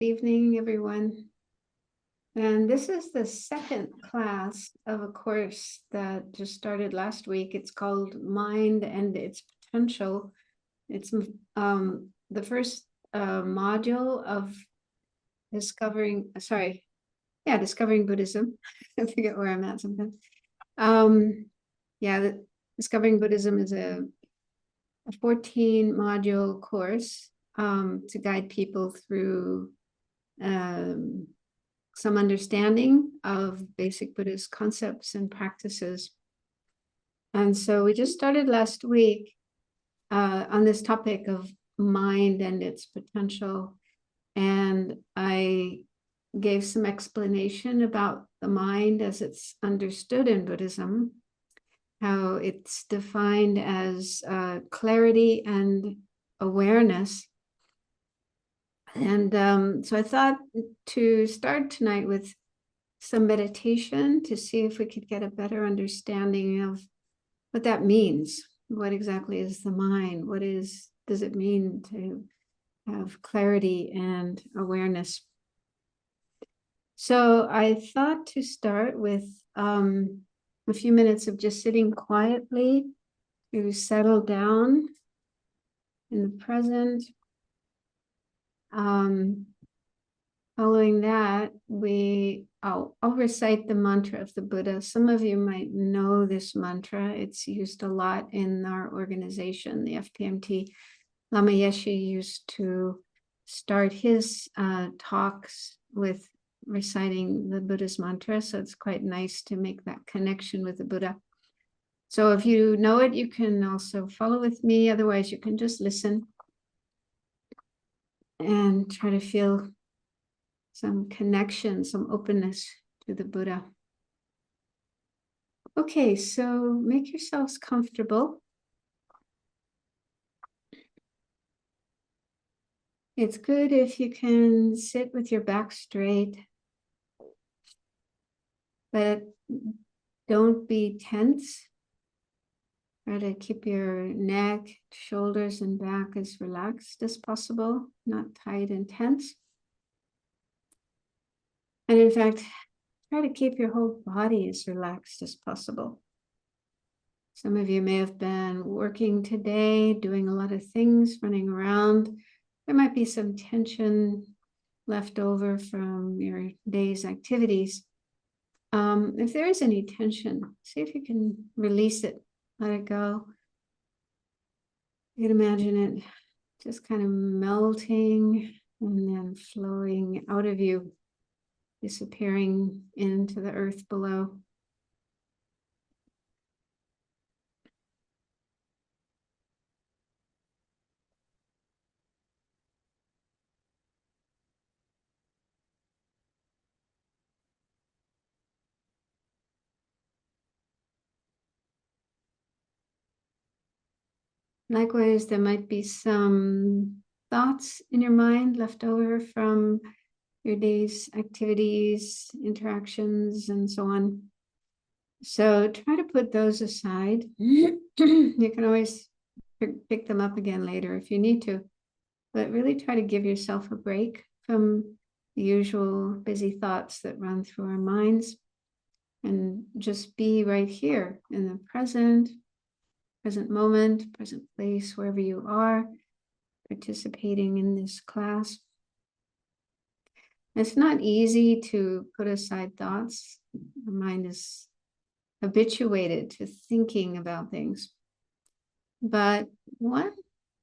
Good evening, everyone. And this is the second class of a course that just started last week. It's called Mind and Its Potential. It's the first module of discovering Buddhism. I forget where I'm at sometimes. Discovering Buddhism is a 14 module course to guide people through some understanding of basic Buddhist concepts and practices. And so we just started last week on this topic of mind and its potential. And I gave some explanation about the mind as it's understood in Buddhism, how it's defined as clarity and awareness. And so I thought to start tonight with some meditation to see if we could get a better understanding of what that means. What exactly is the mind? Does it mean to have clarity and awareness? So I thought to start with a few minutes of just sitting quietly to settle down in the present. Following that, I'll recite the mantra of the Buddha. Some of you might know this mantra. It's used a lot in our organization, the FPMT. Lama Yeshe used to start his talks with reciting the Buddha's mantra. So it's quite nice to make that connection with the Buddha. So if you know it, you can also follow with me. Otherwise, you can just listen and try to feel some connection, some openness to the Buddha. Okay, so make yourselves comfortable. It's good if you can sit with your back straight, but don't be tense. Try to keep your neck, shoulders, and back as relaxed as possible, not tight and tense. And in fact, try to keep your whole body as relaxed as possible. Some of you may have been working today, doing a lot of things, running around. There might be some tension left over from your day's activities. If there is any tension, see if you can release it, let it go. You can imagine it just kind of melting and then flowing out of you, disappearing into the earth below. Likewise, there might be some thoughts in your mind left over from your day's activities, interactions, and so on. So try to put those aside. You can always pick them up again later if you need to, but really try to give yourself a break from the usual busy thoughts that run through our minds and just be right here in the present moment, present place, wherever you are participating in this class. It's not easy to put aside thoughts. The mind is habituated to thinking about things. But one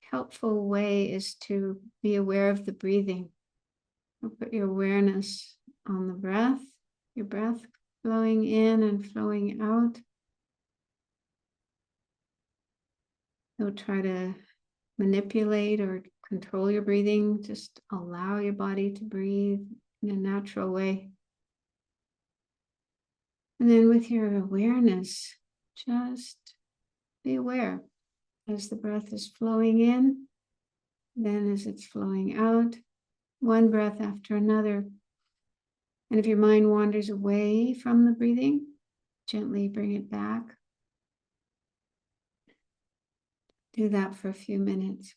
helpful way is to be aware of the breathing. Put your awareness on the breath, your breath flowing in and flowing out. Don't try to manipulate or control your breathing. Just allow your body to breathe in a natural way. And then with your awareness, just be aware as the breath is flowing in, then as it's flowing out, one breath after another. And if your mind wanders away from the breathing, gently bring it back. Do that for a few minutes.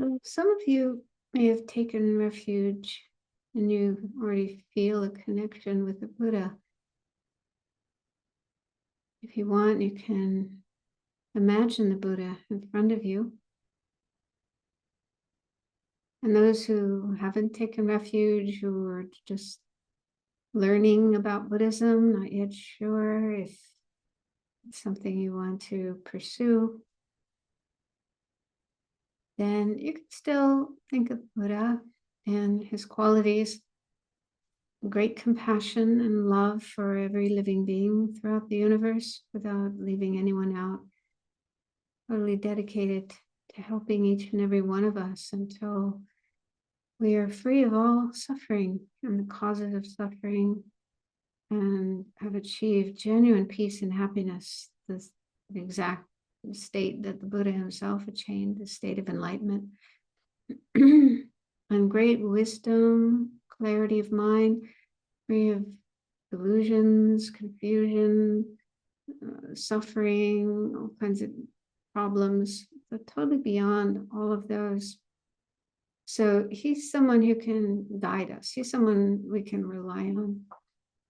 So some of you may have taken refuge and you already feel a connection with the Buddha. If you want, you can imagine the Buddha in front of you. And those who haven't taken refuge, who are just learning about Buddhism, not yet sure if it's something you want to pursue, then you can still think of Buddha and his qualities, great compassion and love for every living being throughout the universe without leaving anyone out, totally dedicated to helping each and every one of us until we are free of all suffering and the causes of suffering and have achieved genuine peace and happiness, the exact state that the Buddha himself attained, the state of enlightenment. And great wisdom, clarity of mind, free of delusions, confusion, suffering, all kinds of problems, but totally beyond all of those. So he's someone who can guide us. He's someone we can rely on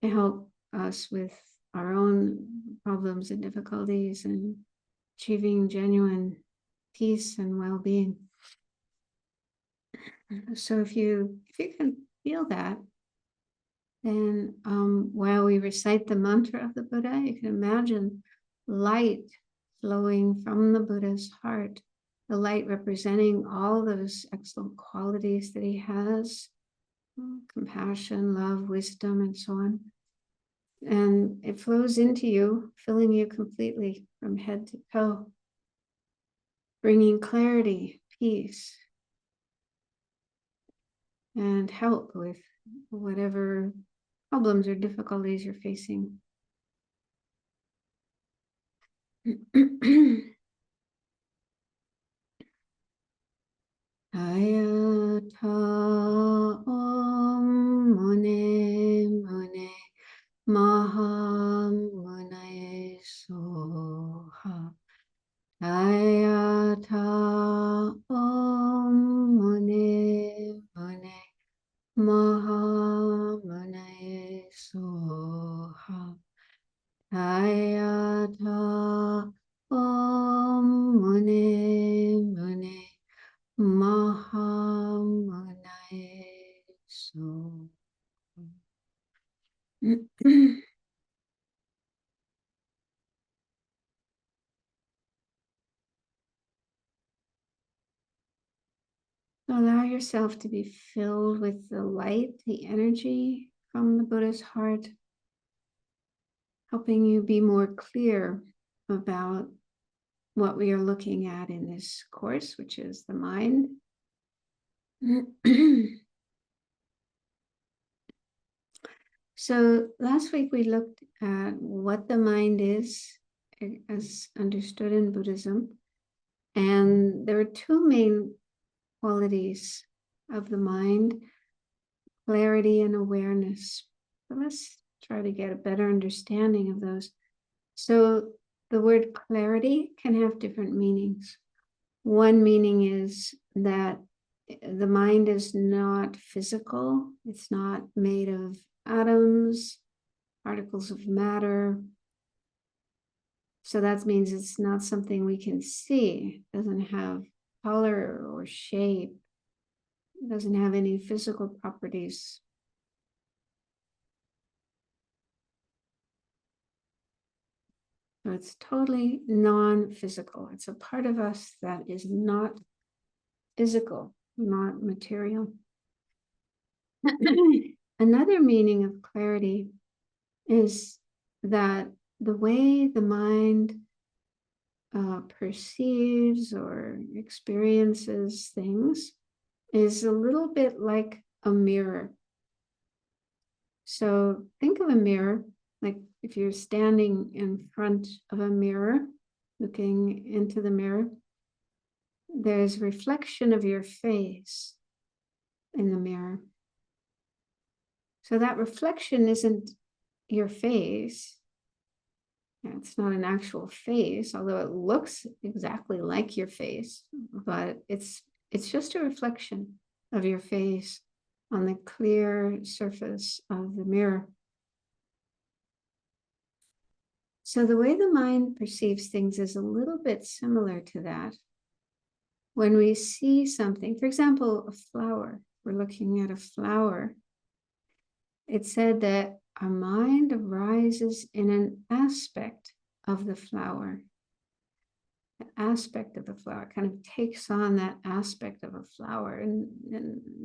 to help us with our own problems and difficulties and achieving genuine peace and well-being. So if you can feel that, then while we recite the mantra of the Buddha, you can imagine light flowing from the Buddha's heart, the light representing all those excellent qualities that he has, compassion, love, wisdom, and so on. And it flows into you, filling you completely from head to toe, bringing clarity, peace, and help with whatever problems or difficulties you're facing. Ayata Om Mune Mune Maha Mune Soha. Ayata Om Mune Mune Maha Mune Soha. Ayata Om Mune Mune Mahamanae so. Allow yourself to be filled with the light, the energy from the Buddha's heart, helping you be more clear about what we are looking at in this course, which is the mind. So last week we looked at what the mind is as understood in Buddhism. And there are two main qualities of the mind, clarity and awareness. So let's try to get a better understanding of those. So the word clarity can have different meanings. One meaning is that the mind is not physical. It's not made of atoms, particles of matter. So that means it's not something we can see. It doesn't have color or shape. It doesn't have any physical properties. So it's totally non-physical. It's a part of us that is not physical, not material. Another meaning of clarity is that the way the mind perceives or experiences things is a little bit like a mirror. So think of a mirror, like if you're standing in front of a mirror, looking into the mirror, there's reflection of your face in the mirror. So that reflection isn't your face. It's not an actual face, although it looks exactly like your face, but it's it's just a reflection of your face on the clear surface of the mirror. So the way the mind perceives things is a little bit similar to that. When we see something, for example, a flower, we're looking at a flower. It said that our mind arises in an aspect of the flower. The aspect of the flower kind of takes on that aspect of a flower, and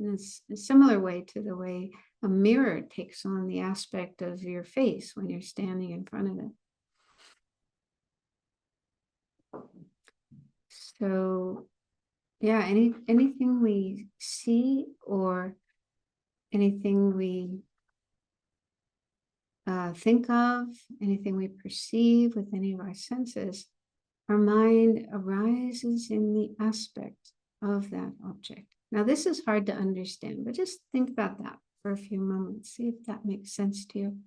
it's a similar way to the way a mirror takes on the aspect of your face when you're standing in front of it. So yeah, anything we see or anything we think of, anything we perceive with any of our senses, our mind arises in the aspect of that object. Now, this is hard to understand, but just think about that for a few moments. See if that makes sense to you.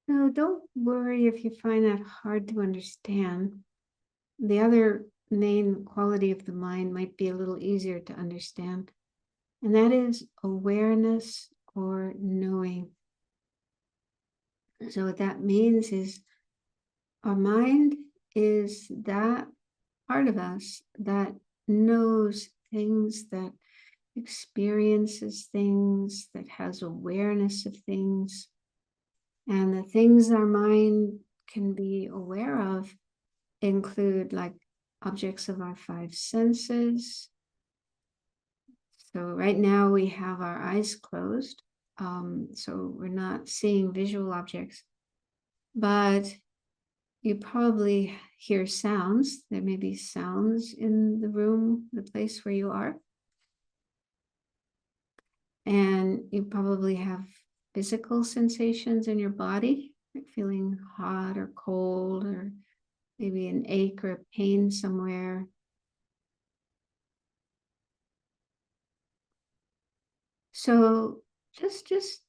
No, don't worry if you find that hard to understand. The other main quality of the mind might be a little easier to understand, and that is awareness or knowing. So what that means is our mind is that part of us that knows things, that experiences things, that has awareness of things. And the things our mind can be aware of include like objects of our five senses. So right now we have our eyes closed, so we're not seeing visual objects, but you probably hear sounds. There may be sounds in the room, the place where you are. And you probably have physical sensations in your body, like feeling hot or cold, or maybe an ache or a pain somewhere. So just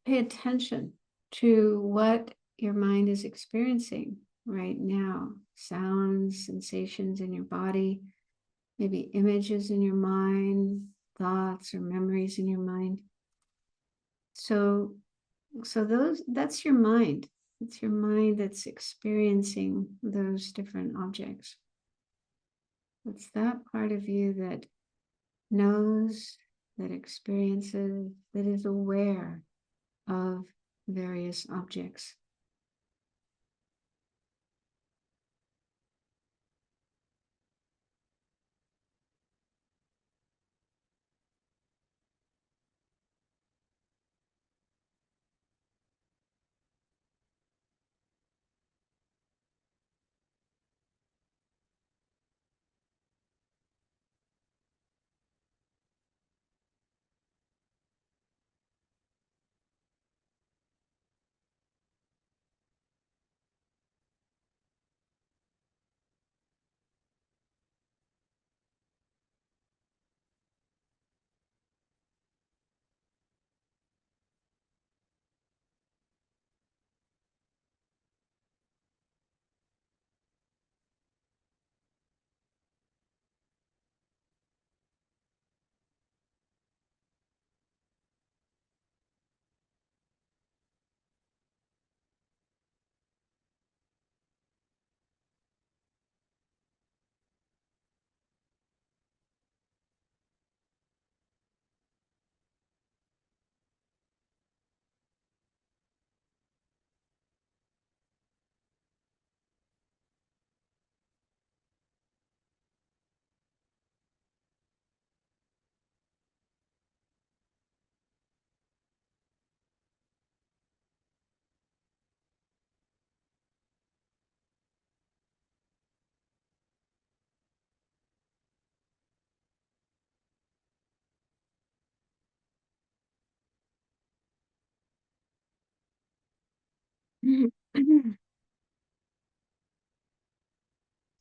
pay attention to what your mind is experiencing right now. Sounds, sensations in your body, maybe images in your mind, thoughts or memories in your mind. So that's your mind. It's your mind that's experiencing those different objects. It's that part of you that knows, that experiences, that is aware of various objects.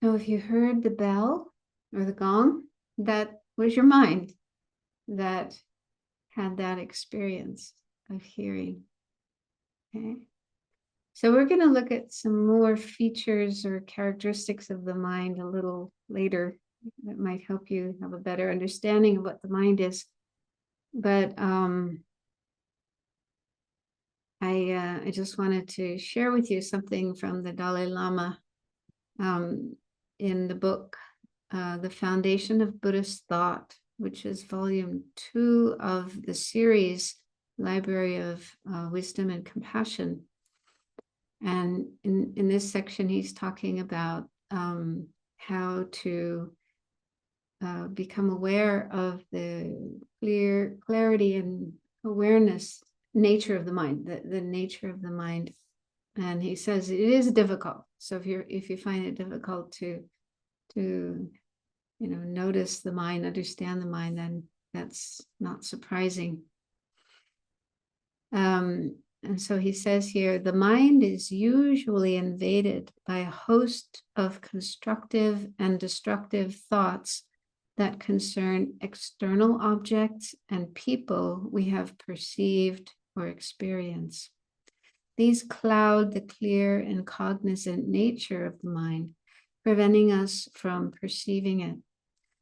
So if you heard the bell or the gong, that was your mind that had that experience of hearing. Okay. So we're going to look at some more features or characteristics of the mind a little later that might help you have a better understanding of what the mind is. But I just wanted to share with you something from the Dalai Lama in the book, The Foundation of Buddhist Thought, which is volume 2 of the series, Library of Wisdom and Compassion. And in this section, he's talking about how to become aware of the clarity and awareness nature of the mind, the nature of the mind. And he says it is difficult. So if you find it difficult to notice the mind, understand the mind, then that's not surprising. And so he says here, the mind is usually invaded by a host of constructive and destructive thoughts that concern external objects and people we have perceived or experienced. These cloud the clear and cognizant nature of the mind, preventing us from perceiving it.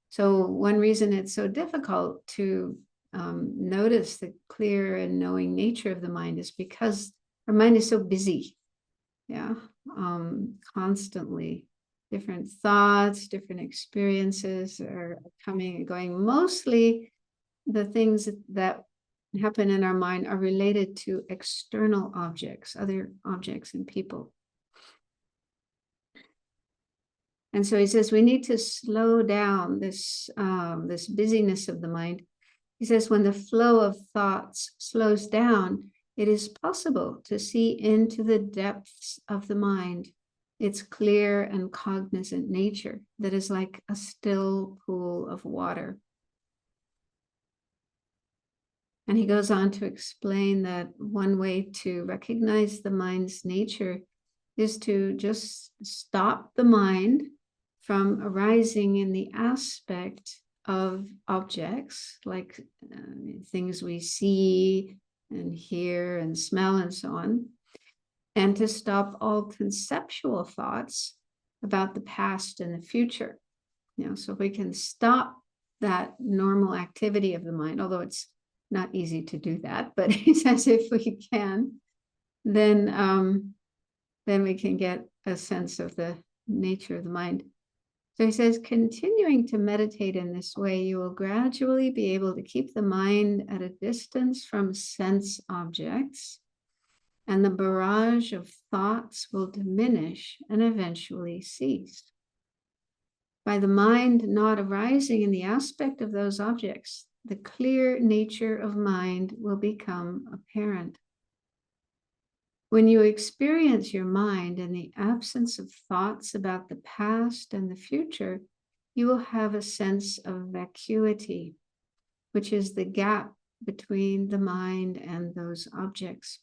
So one reason it's so difficult to notice the clear and knowing nature of the mind is because our mind is so busy. Yeah. Constantly different thoughts, different experiences are coming and going. Mostly the things that happen in our mind are related to external objects, other objects and people. And so he says we need to slow down this busyness of the mind. He says when the flow of thoughts slows down, it is possible to see into the depths of the mind, its clear and cognizant nature that is like a still pool of water. And he goes on to explain that one way to recognize the mind's nature is to just stop the mind from arising in the aspect of objects, like things we see and hear and smell and so on, and to stop all conceptual thoughts about the past and the future. So if we can stop that normal activity of the mind, although it's not easy to do that, but he says if we can, then we can get a sense of the nature of the mind. So he says, continuing to meditate in this way, you will gradually be able to keep the mind at a distance from sense objects, and the barrage of thoughts will diminish and eventually cease. By the mind not arising in the aspect of those objects, the clear nature of mind will become apparent. When you experience your mind in the absence of thoughts about the past and the future, you will have a sense of vacuity, which is the gap between the mind and those objects.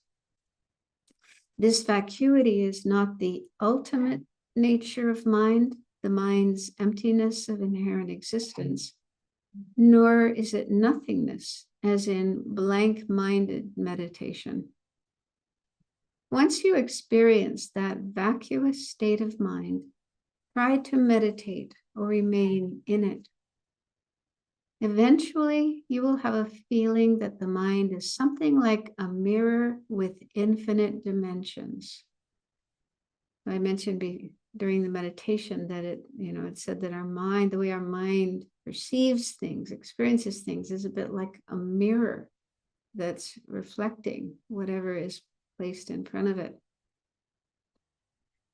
This vacuity is not the ultimate nature of mind, the mind's emptiness of inherent existence, nor is it nothingness, as in blank-minded meditation. Once you experience that vacuous state of mind, try to meditate or remain in it. Eventually, you will have a feeling that the mind is something like a mirror with infinite dimensions. I mentioned during the meditation that it said that our mind, the way our mind perceives things, experiences things, is a bit like a mirror that's reflecting whatever is placed in front of it.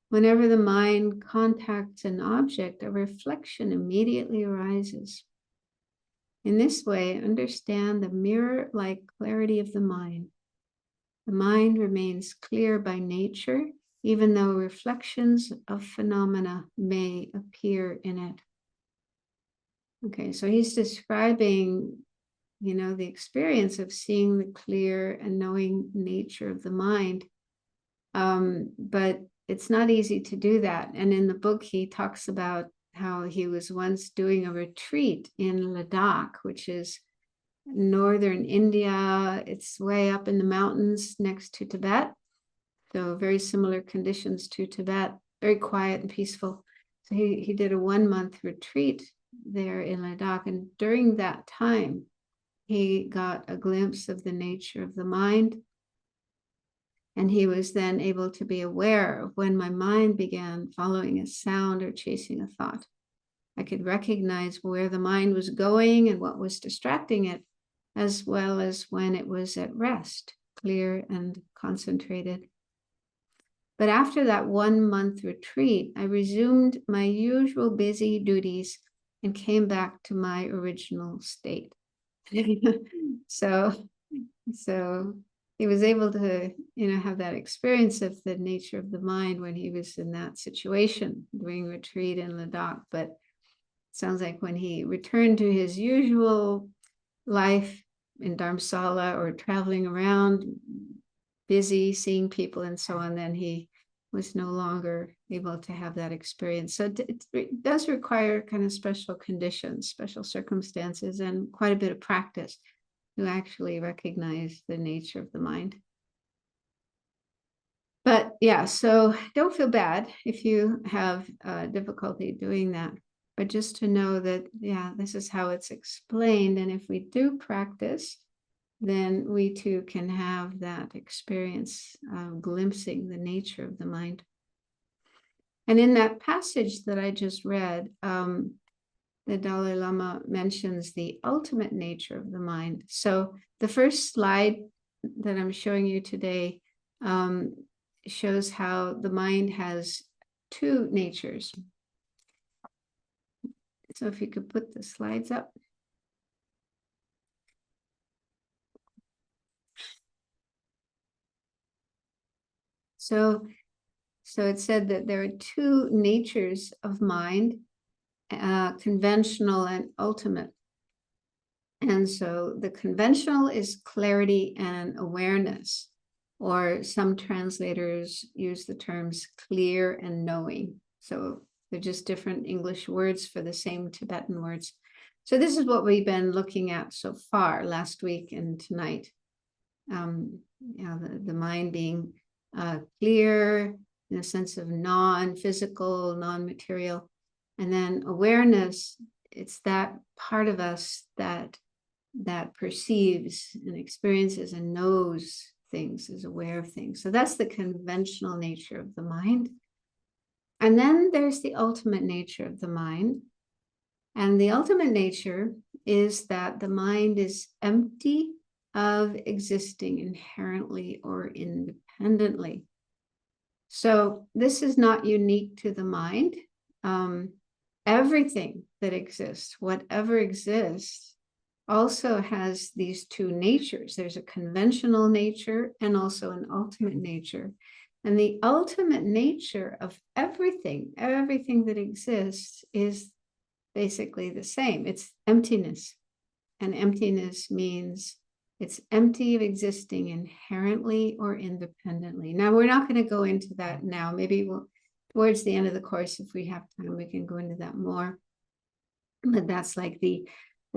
Whenever the mind contacts an object, a reflection immediately arises. In this way, understand the mirror-like clarity of the mind. The mind remains clear by nature, even though reflections of phenomena may appear in it. Okay, so he's describing, the experience of seeing the clear and knowing nature of the mind But it's not easy to do that. And in the book, he talks about how he was once doing a retreat in Ladakh, which is northern India. It's way up in the mountains next to Tibet. So very similar conditions to Tibet, very quiet and peaceful. So he did a 1-month retreat there in Ladakh. And during that time, he got a glimpse of the nature of the mind. And he was then able to be aware of when my mind began following a sound or chasing a thought. I could recognize where the mind was going and what was distracting it, as well as when it was at rest, clear and concentrated. But after that 1-month retreat, I resumed my usual busy duties and came back to my original state. So he was able to, have that experience of the nature of the mind when he was in that situation doing retreat in Ladakh. But it sounds like when he returned to his usual life in Dharamsala or traveling around, busy, seeing people and so on, then he was no longer able to have that experience. So it does require kind of special conditions, special circumstances, and quite a bit of practice to actually recognize the nature of the mind. But yeah, so don't feel bad if you have difficulty doing that, but just to know that, yeah, this is how it's explained. And if we do practice, then we too can have that experience of glimpsing the nature of the mind. And in that passage that I just read, the Dalai Lama mentions the ultimate nature of the mind. So the first slide that I'm showing you today shows how the mind has 2 natures. So if you could put the slides up. So it said that there are 2 natures of mind, conventional and ultimate. And so the conventional is clarity and awareness, or some translators use the terms clear and knowing. So they're just different English words for the same Tibetan words. So this is what we've been looking at so far, last week and tonight. The mind being clear in a sense of non-physical, non-material. And then awareness, it's that part of us that perceives and experiences and knows things, is aware of things. So that's the conventional nature of the mind. And then there's the ultimate nature of the mind. And the ultimate nature is that the mind is empty of existing inherently or independently. So this is not unique to the mind. Everything that exists, whatever exists, also has these 2 natures. There's a conventional nature and also an ultimate nature. And the ultimate nature of everything that exists is basically the same. It's emptiness. And emptiness means it's empty of existing inherently or independently. Now, we're not going to go into that now. Maybe towards the end of the course, if we have time, we can go into that more. But that's like the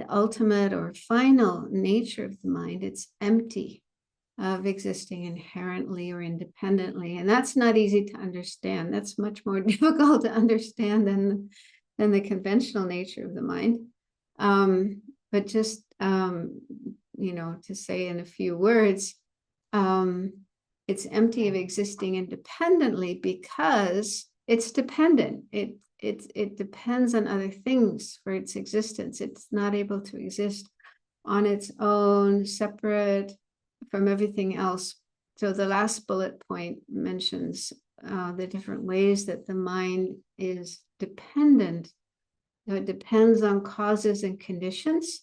ultimate or final nature of the mind. It's empty of existing inherently or independently. And that's not easy to understand. That's much more difficult to understand than the conventional nature of the mind. But just, to say in a few words, it's empty of existing independently because it's dependent. It depends on other things for its existence. It's not able to exist on its own, separate from everything else. So the last bullet point mentions the different ways that the mind is dependent. It depends on causes and conditions.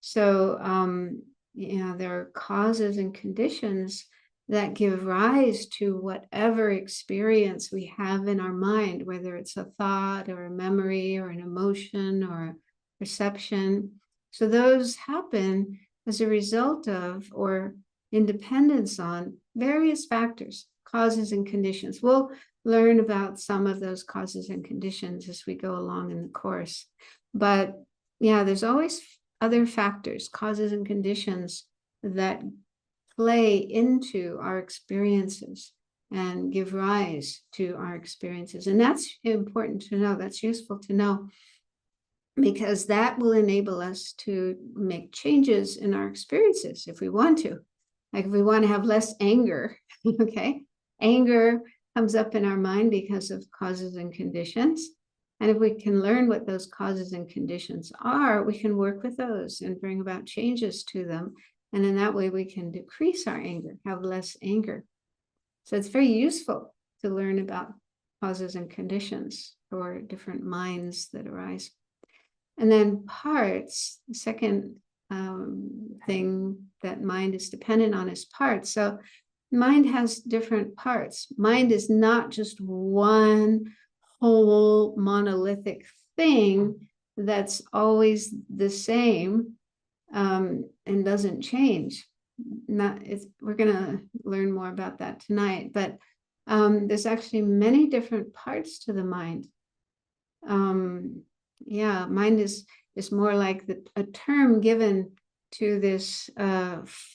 So, there are causes and conditions that give rise to whatever experience we have in our mind, whether it's a thought or a memory or an emotion or a perception. So those happen as a result of or in dependence on various factors, causes and conditions. We'll learn about some of those causes and conditions as we go along in the course. But yeah, there's always other factors, causes and conditions that play into our experiences and give rise to our experiences. And that's important to know. That's useful to know, because that will enable us to make changes in our experiences if we want to. Like if we want to have less anger, okay? Anger comes up in our mind because of causes and conditions. And if we can learn what those causes and conditions are, we can work with those and bring about changes to them. And in that way, we can decrease our anger, have less anger. So it's very useful to learn about causes and conditions for different minds that arise. And then parts, the second thing that mind is dependent on is parts. So mind has different parts. Mind is not just one whole monolithic thing that's always the same and doesn't change. We're going to learn more about that tonight, but there's actually many different parts to the mind. Yeah, mind is more like a term given to this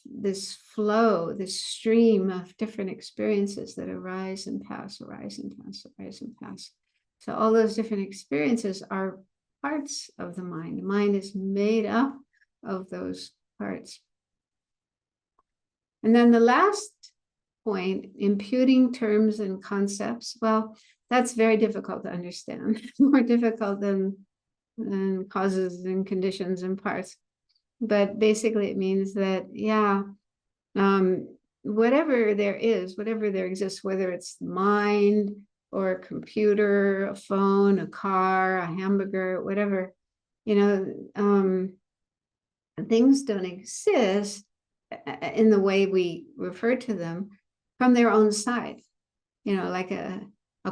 this flow, this stream of different experiences that arise and pass, arise and pass, arise and pass. So all those different experiences are parts of the mind. The mind is made up of those parts. And then the last point, imputing terms and concepts. Well, that's very difficult to understand, more difficult than causes and conditions and parts. But basically it means that, yeah, whatever there exists, whether it's mind or a computer, a phone, a car, a hamburger, whatever, things don't exist in the way we refer to them from their own side. Like a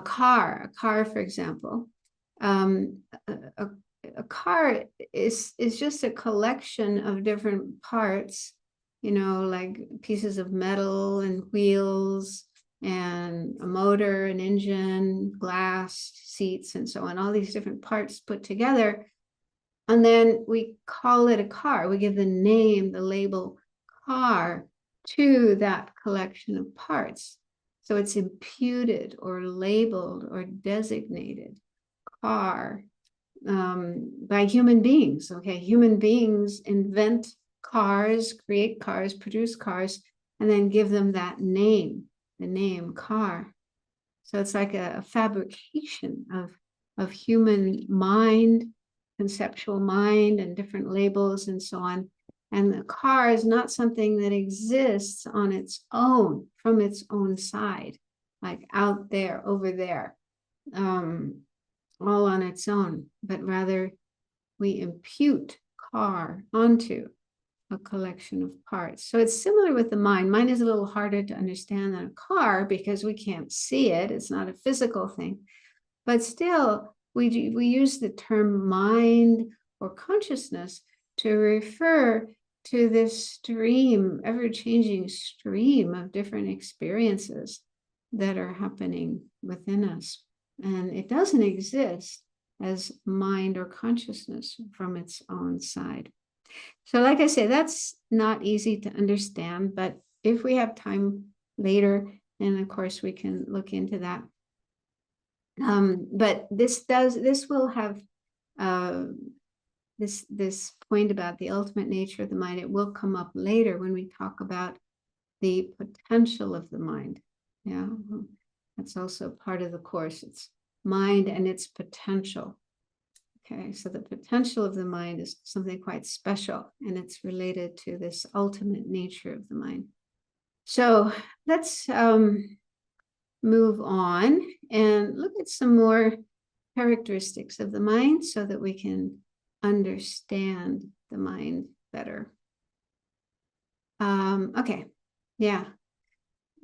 car, for example. A car is just a collection of different parts, like pieces of metal and wheels and a motor, an engine, glass, seats, and so on, all these different parts put together. And then we call it a car. We give the name, the label car to that collection of parts. So it's imputed or labeled or designated car by human beings. Okay, human beings invent cars, create cars, produce cars, and then give them that name, the name car. So it's like a fabrication of human mind, conceptual mind, and different labels and so on. And the car is not something that exists on its own, from its own side, like out there, over there, all on its own, but rather we impute car onto a collection of parts. So it's similar with the mind. Mind is a little harder to understand than a car because we can't see it. It's not a physical thing. But still, we use the term mind or consciousness to refer to this stream, ever-changing stream of different experiences that are happening within us. And it doesn't exist as mind or consciousness from its own side. So like I say, that's not easy to understand, but if we have time later, and of course we can look into that. But this will have this point about the ultimate nature of the mind. It will come up later when we talk about the potential of the mind. Yeah, that's also part of the course. It's mind and its potential. Okay, so the potential of the mind is something quite special, and it's related to this ultimate nature of the mind. So let's move on and look at some more characteristics of the mind so that we can understand the mind better. Okay, yeah.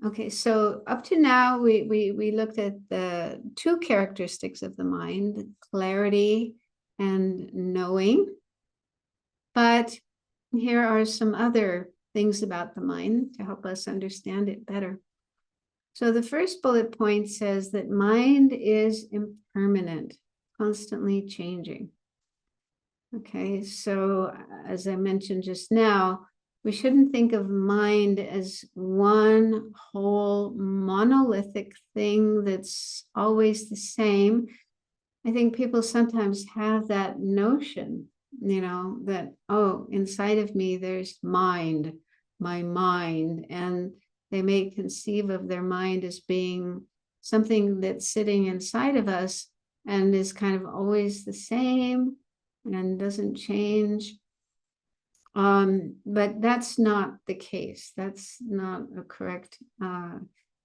Okay, so up to now, we looked at the two characteristics of the mind, clarity and knowing. But here are some other things about the mind to help us understand it better. So the first bullet point says that mind is impermanent, constantly changing. Okay, so as I mentioned just now, we shouldn't think of mind as one whole monolithic thing that's always the same. I think people sometimes have that notion, that, oh, inside of me, there's mind, my mind, and they may conceive of their mind as being something that's sitting inside of us and is kind of always the same and doesn't change. But that's not the case. That's not a correct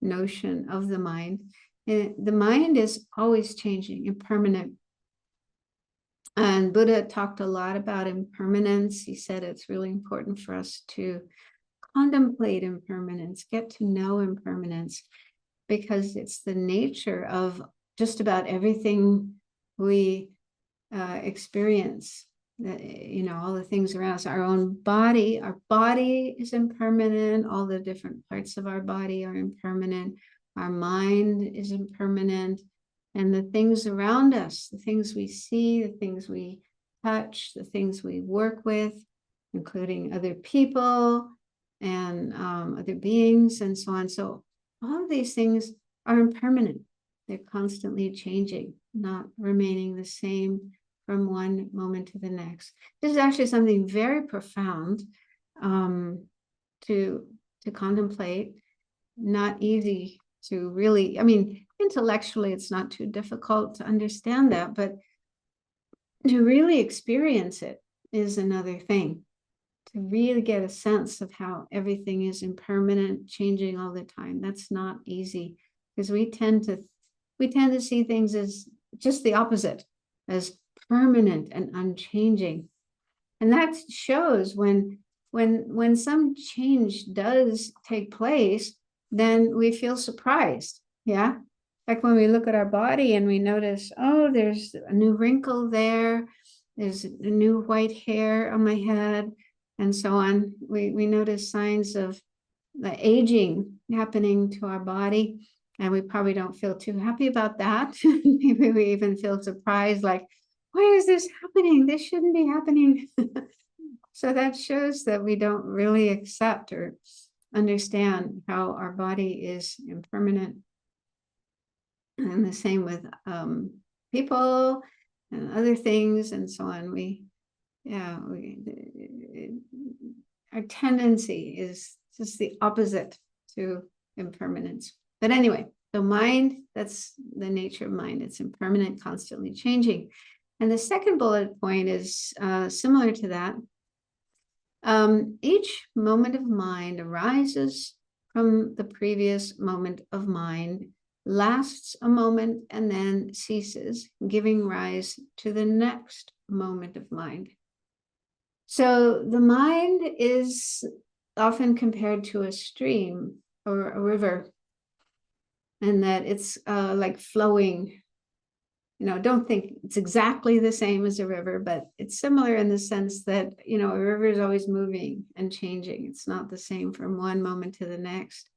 notion of the mind. The mind is always changing, impermanent. And Buddha talked a lot about impermanence. He said it's really important for us to contemplate impermanence, get to know impermanence, because it's the nature of just about everything we experience. All the things around us, our body is impermanent. All the different parts of our body are impermanent. Our mind is impermanent. And the things around us, the things we see, the things we touch, the things we work with, including other people and other beings and so on. So all of these things are impermanent. They're constantly changing, not remaining the same from one moment to the next. This is actually something very profound to contemplate, not easy to really, intellectually, it's not too difficult to understand that, but to really experience it is another thing. To really get a sense of how everything is impermanent, changing all the time. That's not easy, because we tend to see things as just the opposite, as permanent and unchanging. And that shows when some change does take place, then we feel surprised. Yeah. Like when we look at our body and we notice, oh, there's a new wrinkle there, there's a new white hair on my head, and so on. We notice signs of the aging happening to our body, and we probably don't feel too happy about that. Maybe we even feel surprised, like, why is this happening? This shouldn't be happening. So that shows that we don't really accept or understand how our body is impermanent. And the same with people and other things and so on. Our tendency is just the opposite to impermanence. But anyway, the mind, that's the nature of mind. It's impermanent, constantly changing. And the second bullet point is similar to that. Each moment of mind arises from the previous moment of mind, lasts a moment, and then ceases, giving rise to the next moment of mind. So the mind is often compared to a stream or a river, and that it's like flowing. Don't think it's exactly the same as a river, but it's similar in the sense that, a river is always moving and changing. It's not the same from one moment to the next.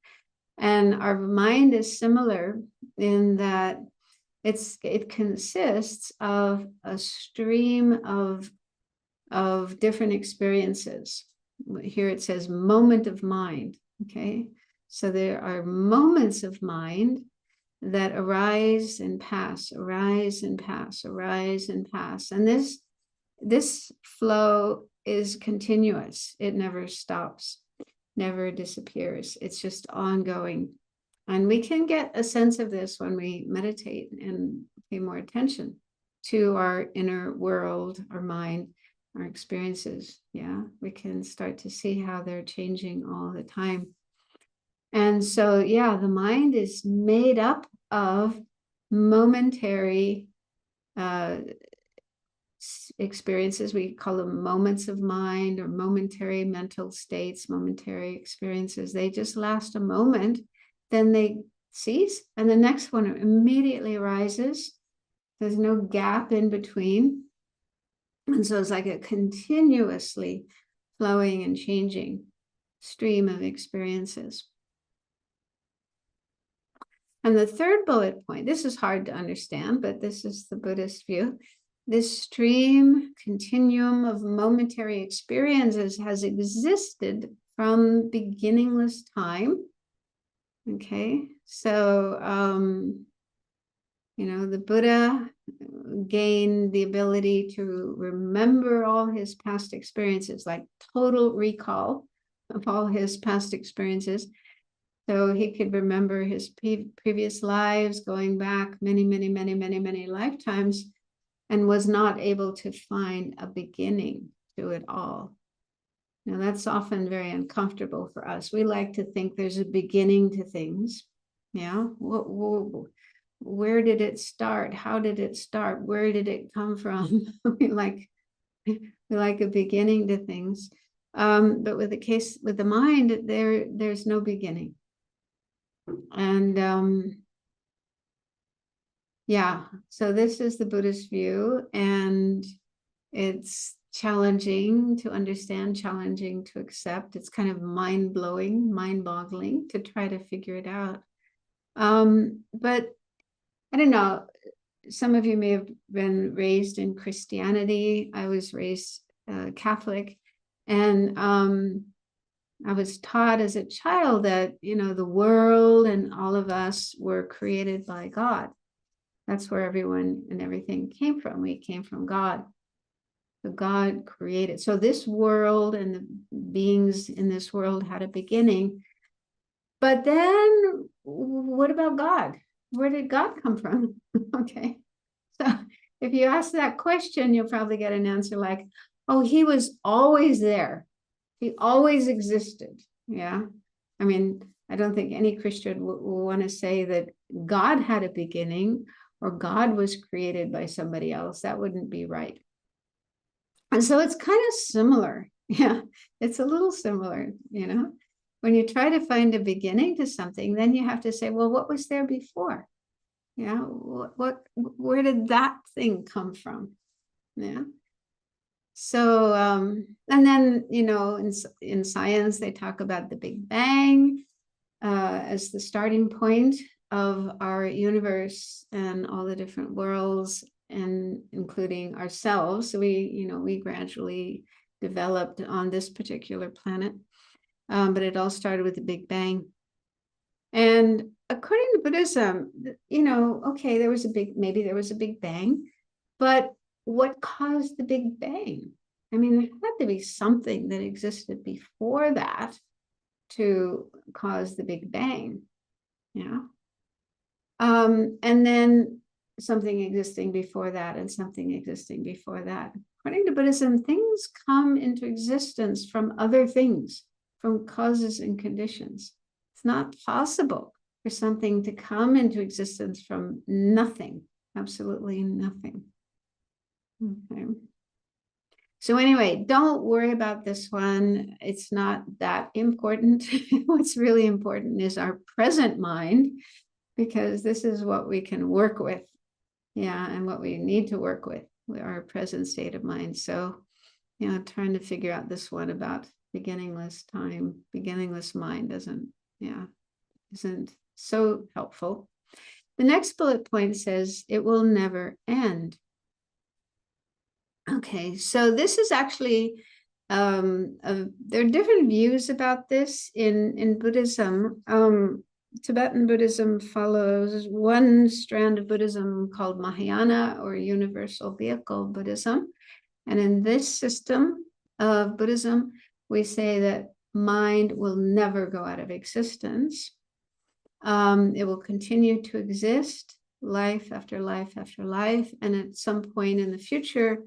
And our mind is similar in that it consists of a stream of different experiences. Here it says moment of mind. Okay. So there are moments of mind that arise and pass, arise and pass, arise and pass. And this flow is continuous. It never stops, never disappears. It's just ongoing. And we can get a sense of this when we meditate and pay more attention to our inner world, our mind, our experiences. Yeah, we can start to see how they're changing all the time. And so, yeah, the mind is made up of momentary experiences. We call them moments of mind or momentary mental states, momentary experiences. They just last a moment, then they cease, and the next one immediately arises. There's no gap in between. And so it's like a continuously flowing and changing stream of experiences. And the third bullet point, this is hard to understand, but this is the Buddhist view. This stream continuum of momentary experiences has existed from beginningless time. Okay, so the Buddha gained the ability to remember all his past experiences, like total recall of all his past experiences. So he could remember his previous lives going back many, many, many, many, many lifetimes, and was not able to find a beginning to it all. Now, that's often very uncomfortable for us. We like to think there's a beginning to things. Yeah. Where did it start? How did it start? Where did it come from? we like a beginning to things. But with the mind, there's no beginning. And yeah, so this is the Buddhist view, and it's challenging to understand, challenging to accept. It's kind of mind-blowing, mind-boggling to try to figure it out. But I don't know, some of you may have been raised in Christianity. I was raised Catholic, and I was taught as a child that, the world and all of us were created by God. That's where everyone and everything came from. We came from God. So God created. So this world and the beings in this world had a beginning. But then what about God? Where did God come from? Okay. So if you ask that question, you'll probably get an answer like, oh, he was always there. He always existed. Yeah. I mean, I don't think any Christian will want to say that God had a beginning or God was created by somebody else. That wouldn't be right. And so it's kind of similar. Yeah, it's a little similar, When you try to find a beginning to something, then you have to say, well, what was there before? Yeah, where did that thing come from? Yeah. So, and then, in science, they talk about the Big Bang as the starting point of our universe and all the different worlds, and including ourselves. So we gradually developed on this particular planet, but it all started with the Big Bang. And according to Buddhism, okay, maybe there was a Big Bang, but what caused the Big Bang? I mean, there had to be something that existed before that to cause the Big Bang. Yeah. And then something existing before that and something existing before that. According to Buddhism, things come into existence from other things, from causes and conditions. It's not possible for something to come into existence from nothing, absolutely nothing. Okay. So anyway, don't worry about this one. It's not that important. What's really important is our present mind, because this is what we can work with. Yeah, and what we need to work with our present state of mind. So, trying to figure out this one about beginningless time, beginningless mind isn't so helpful. The next bullet point says it will never end. Okay, so this is actually there are different views about this in Buddhism. Tibetan Buddhism follows one strand of Buddhism called Mahayana, or Universal Vehicle Buddhism. And in this system of Buddhism, we say that mind will never go out of existence. It will continue to exist life after life after life. And at some point in the future,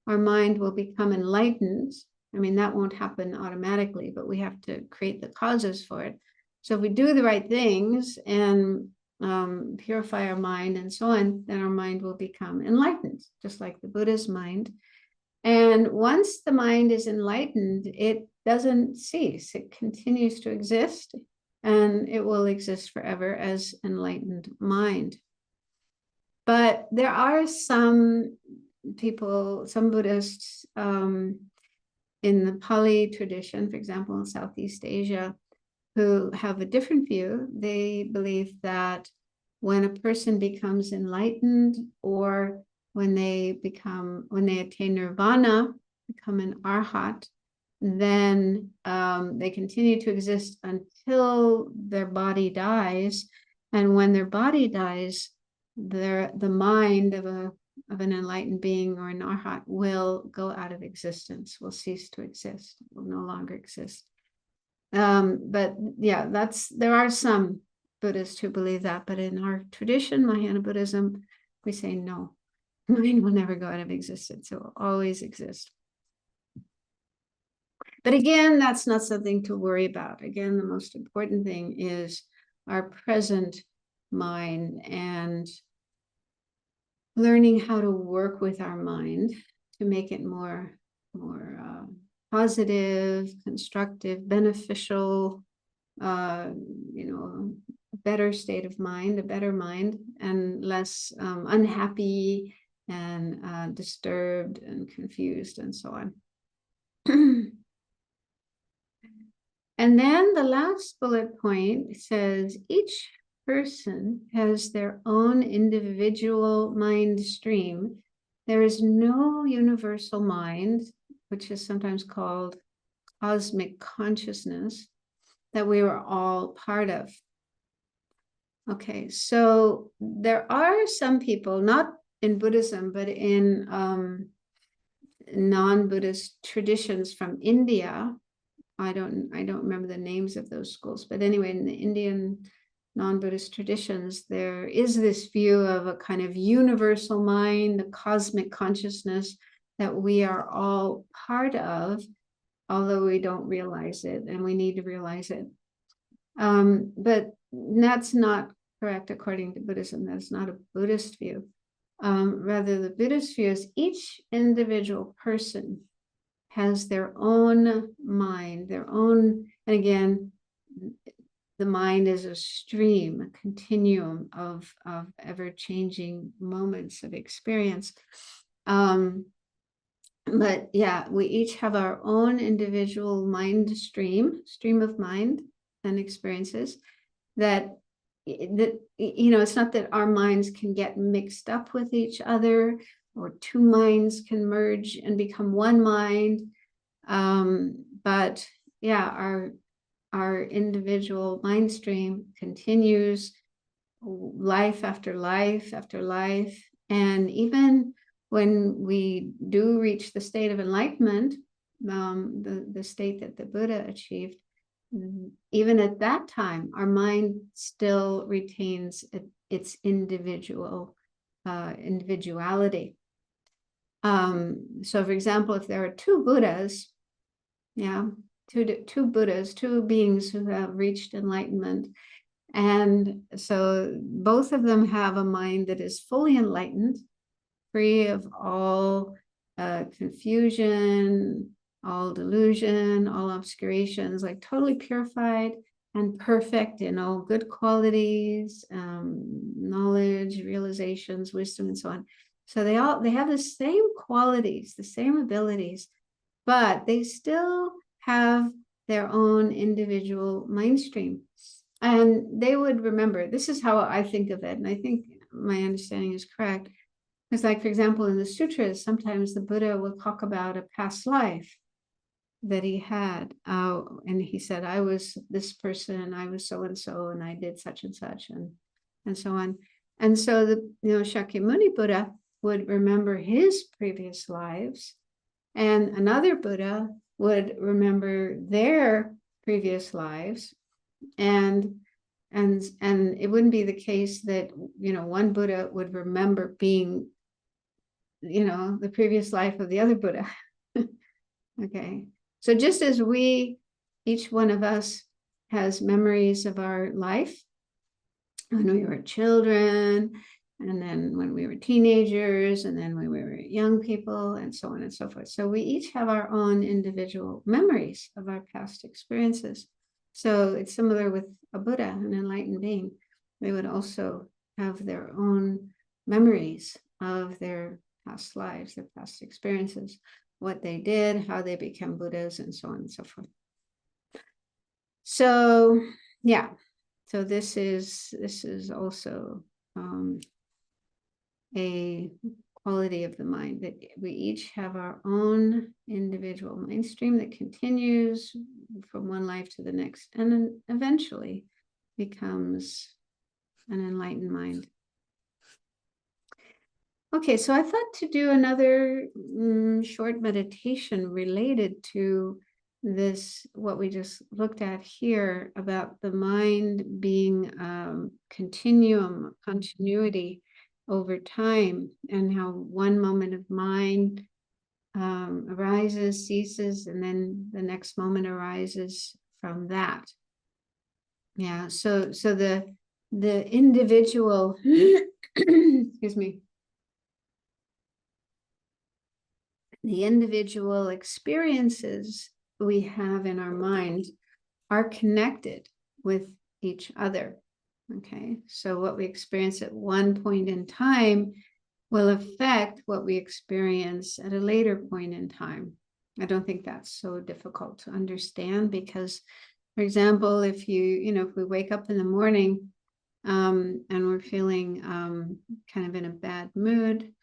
our mind will become enlightened. I mean, that won't happen automatically, but we have to create the causes for it. So if we do the right things and purify our mind and so on, then our mind will become enlightened, just like the Buddha's mind. And once the mind is enlightened, it doesn't cease. It continues to exist, and it will exist forever as enlightened mind. But there are some people, some Buddhists in the Pali tradition, for example, in Southeast Asia, who have a different view. They believe that when a person becomes enlightened, or when they attain nirvana, become an arhat, then they continue to exist until their body dies. And when their body dies, the mind of an enlightened being or an arhat will go out of existence, will cease to exist, will no longer exist. But yeah, there are some Buddhists who believe that, but in our tradition, Mahayana Buddhism, we say no, mind will never go out of existence. It will always exist. But again, that's not something to worry about. Again, the most important thing is our present mind and learning how to work with our mind to make it more positive, constructive, beneficial, better state of mind, a better mind, and less unhappy and disturbed and confused and so on. And then the last bullet point says each person has their own individual mind stream. There is no universal mind, which is sometimes called cosmic consciousness, that we are all part of. Okay, so there are some people, not in Buddhism, but in non-Buddhist traditions from India. I don't remember the names of those schools, but anyway, in the Indian non-Buddhist traditions, there is this view of a kind of universal mind, the cosmic consciousness that we are all part of, although we don't realize it, and we need to realize it. But that's not correct according to Buddhism. That's not a Buddhist view. Rather, the Buddhist view is each individual person has their own mind, their own, and again, the mind is a stream, a continuum of ever-changing moments of experience. But yeah, we each have our own individual mind stream of mind and experiences that it's not that our minds can get mixed up with each other, or two minds can merge and become one mind. But yeah, our individual mind stream continues life after life after life. And even when we do reach the state of enlightenment, the state that the Buddha achieved, even at that time, our mind still retains its individuality. So for example, if there are two Buddhas, two Buddhas, two beings who have reached enlightenment, and so both of them have a mind that is fully enlightened, free of all confusion, all delusion, all obscurations, like totally purified and perfect in all good qualities, knowledge, realizations, wisdom, and so on. So they have the same qualities, the same abilities, but they still have their own individual mind stream. And they would remember, this is how I think of it, and I think my understanding is correct. Because, like, for example, in the sutras, sometimes the Buddha will talk about a past life that he had. And he said, I was this person, I was so-and-so, and I did such and such, and so on. And so the Shakyamuni Buddha would remember his previous lives, and another Buddha would remember their previous lives. And it wouldn't be the case that one Buddha would remember being the previous life of the other Buddha. Okay, so just as each one of us has memories of our life when we were children, and then when we were teenagers, and then when we were young people, and so on and so forth. So we each have our own individual memories of our past experiences. So it's similar with a Buddha, an enlightened being. They would also have their own memories of their past lives, their past experiences, what they did, how they became Buddhas, and so on and so forth. So, yeah. So this is also a quality of the mind, that we each have our own individual mind stream that continues from one life to the next, and then eventually becomes an enlightened mind. Okay, so I thought to do another short meditation related to this, what we just looked at here, about the mind being continuum, continuity over time, and how one moment of mind arises, ceases, and then the next moment arises from that. Yeah, so the individual excuse me, the individual experiences we have in our mind are connected with each other. Okay, so what we experience at one point in time will affect what we experience at a later point in time. I don't think that's so difficult to understand, because, for example, if if we wake up in the morning and we're feeling kind of in a bad mood,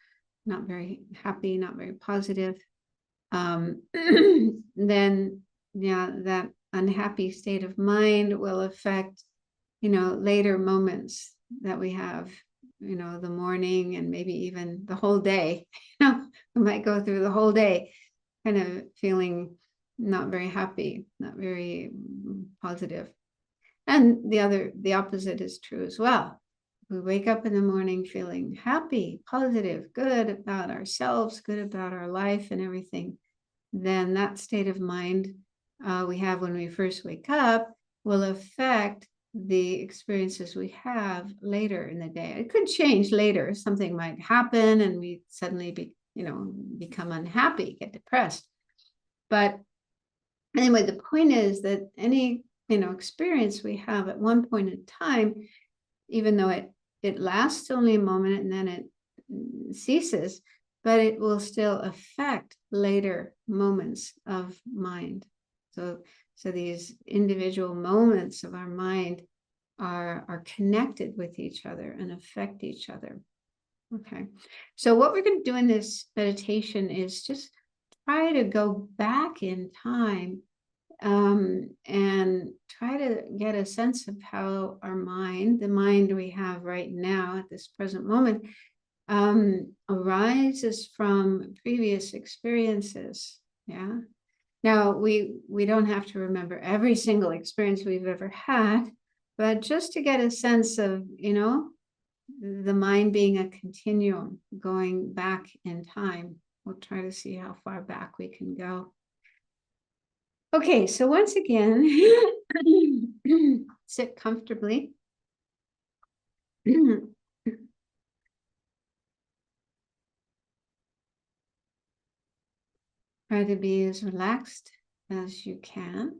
not very happy, not very positive, then yeah, that unhappy state of mind will affect, later moments that we have, the morning, and maybe even the whole day. We might go through the whole day kind of feeling not very happy, not very positive. And the opposite is true as well. We wake up in the morning feeling happy, positive, good about ourselves, good about our life and everything, then that state of mind we have when we first wake up will affect the experiences we have later in the day. It could change later. Something might happen and we suddenly become unhappy, get depressed. But anyway, the point is that any experience we have at one point in time, even though it lasts only a moment and then it ceases, but it will still affect later moments of mind. So these individual moments of our mind are connected with each other and affect each other. Okay, so what we're going to do in this meditation is just try to go back in time and try to get a sense of how our mind, the mind we have right now at this present moment, arises from previous experiences. Yeah. Now we don't have to remember every single experience we've ever had, but just to get a sense of, the mind being a continuum going back in time. We'll try to see how far back we can go. Okay, so once again, sit comfortably. Try to be as relaxed as you can.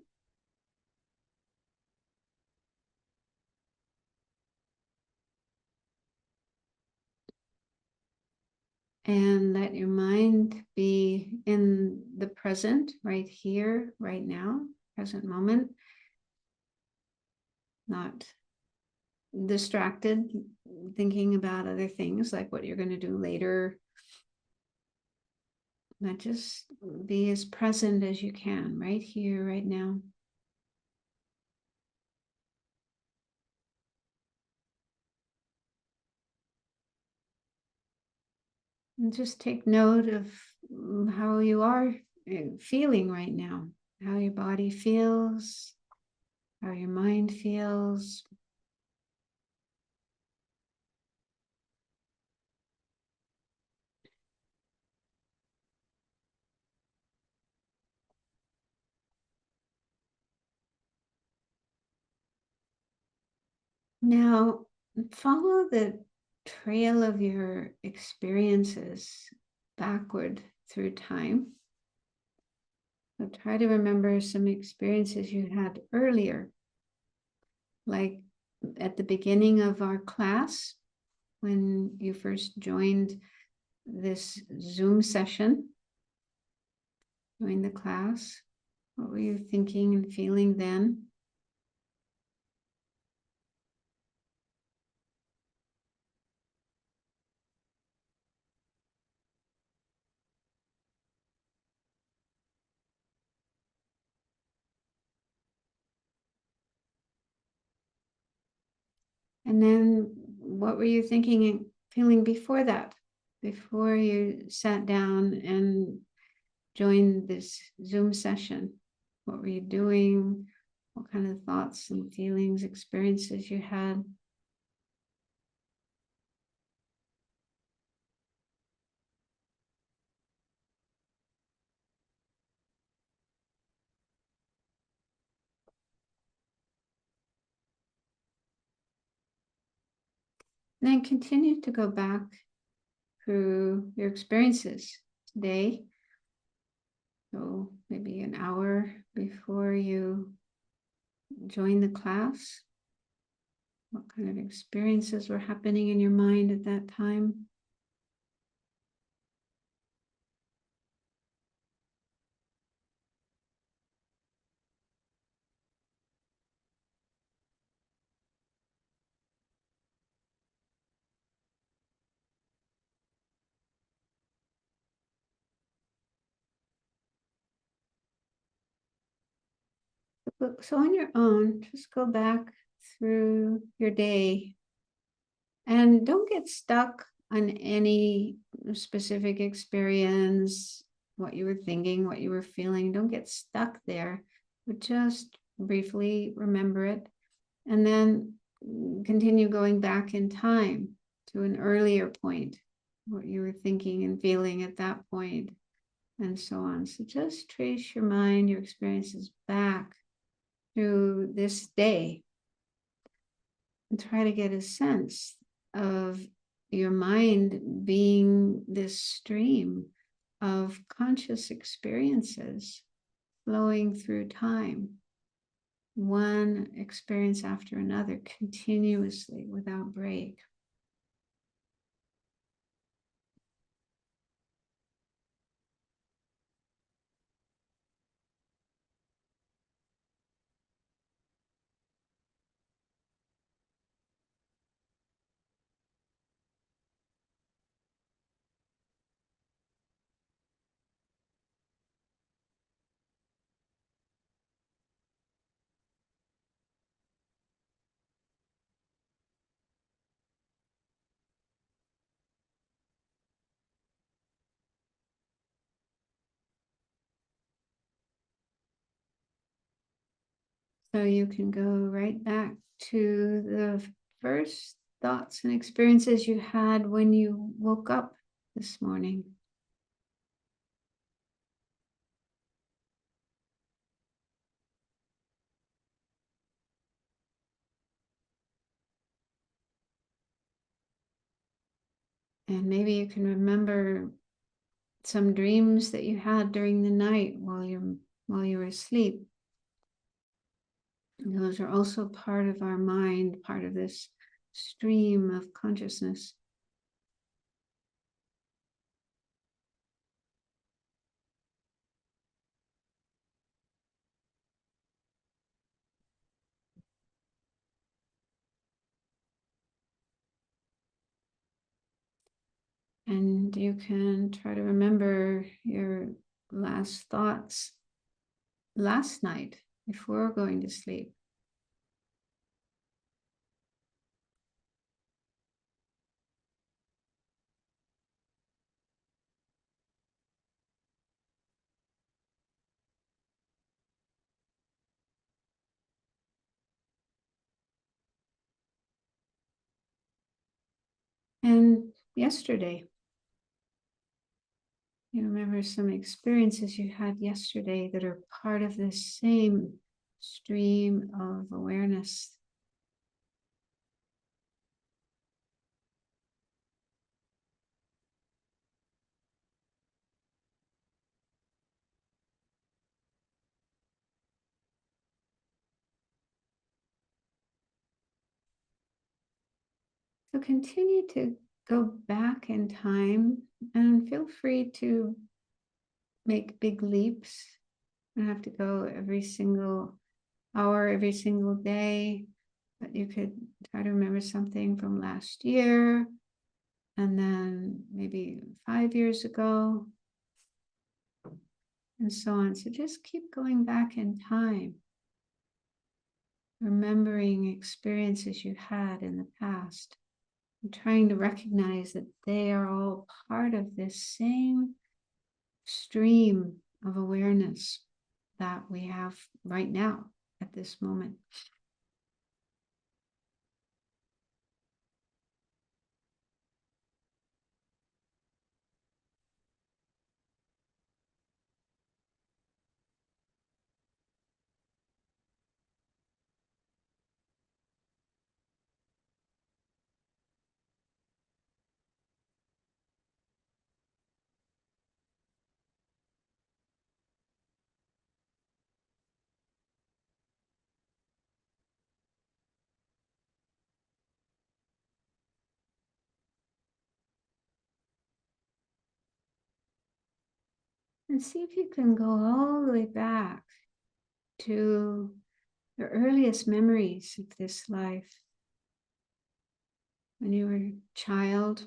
And let your mind be in the present, right here, right now, present moment. Not distracted, thinking about other things like what you're going to do later. But just be as present as you can, right here, right now. And just take note of how you are feeling right now, how your body feels, how your mind feels. Now, follow the trail of your experiences backward through time. So try to remember some experiences you had earlier, like at the beginning of our class, when you first joined this Zoom session, joined the class. What were you thinking and feeling then? And then what were you thinking and feeling before that? Before you sat down and joined this Zoom session? What were you doing? What kind of thoughts and feelings, experiences you had? And then continue to go back through your experiences today. So maybe an hour before you join the class. What kind of experiences were happening in your mind at that time? So on your own, just go back through your day and don't get stuck on any specific experience, what you were thinking, what you were feeling. Don't get stuck there, but just briefly remember it and then continue going back in time to an earlier point, what you were thinking and feeling at that point, and so on. So just trace your mind, your experiences back through this day and try to get a sense of your mind being this stream of conscious experiences flowing through time, one experience after another, continuously without break. So you can go right back to the first thoughts and experiences you had when you woke up this morning. And maybe you can remember some dreams that you had during the night while you were asleep. And those are also part of our mind, part of this stream of consciousness. And you can try to remember your last thoughts last night before going to sleep. And yesterday, you remember some experiences you had yesterday that are part of this same stream of awareness. So continue to go back in time and feel free to make big leaps. You don't have to go every single hour, every single day, but you could try to remember something from last year and then maybe 5 years ago and so on. So just keep going back in time. remembering experiences you had in the past, and trying to recognize that they are all part of this same stream of awareness that we have right now at this moment. And see if you can go all the way back to your earliest memories of this life. When you were a child,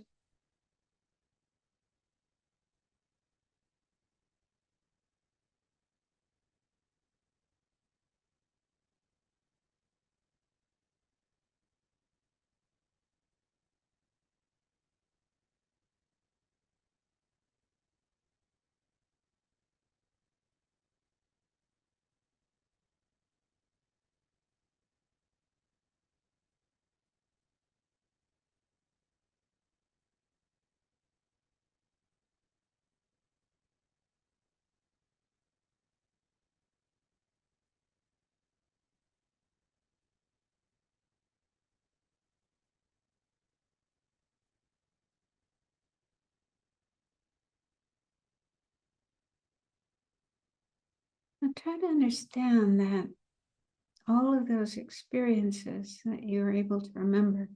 now try to understand that all of those experiences that you are able to remember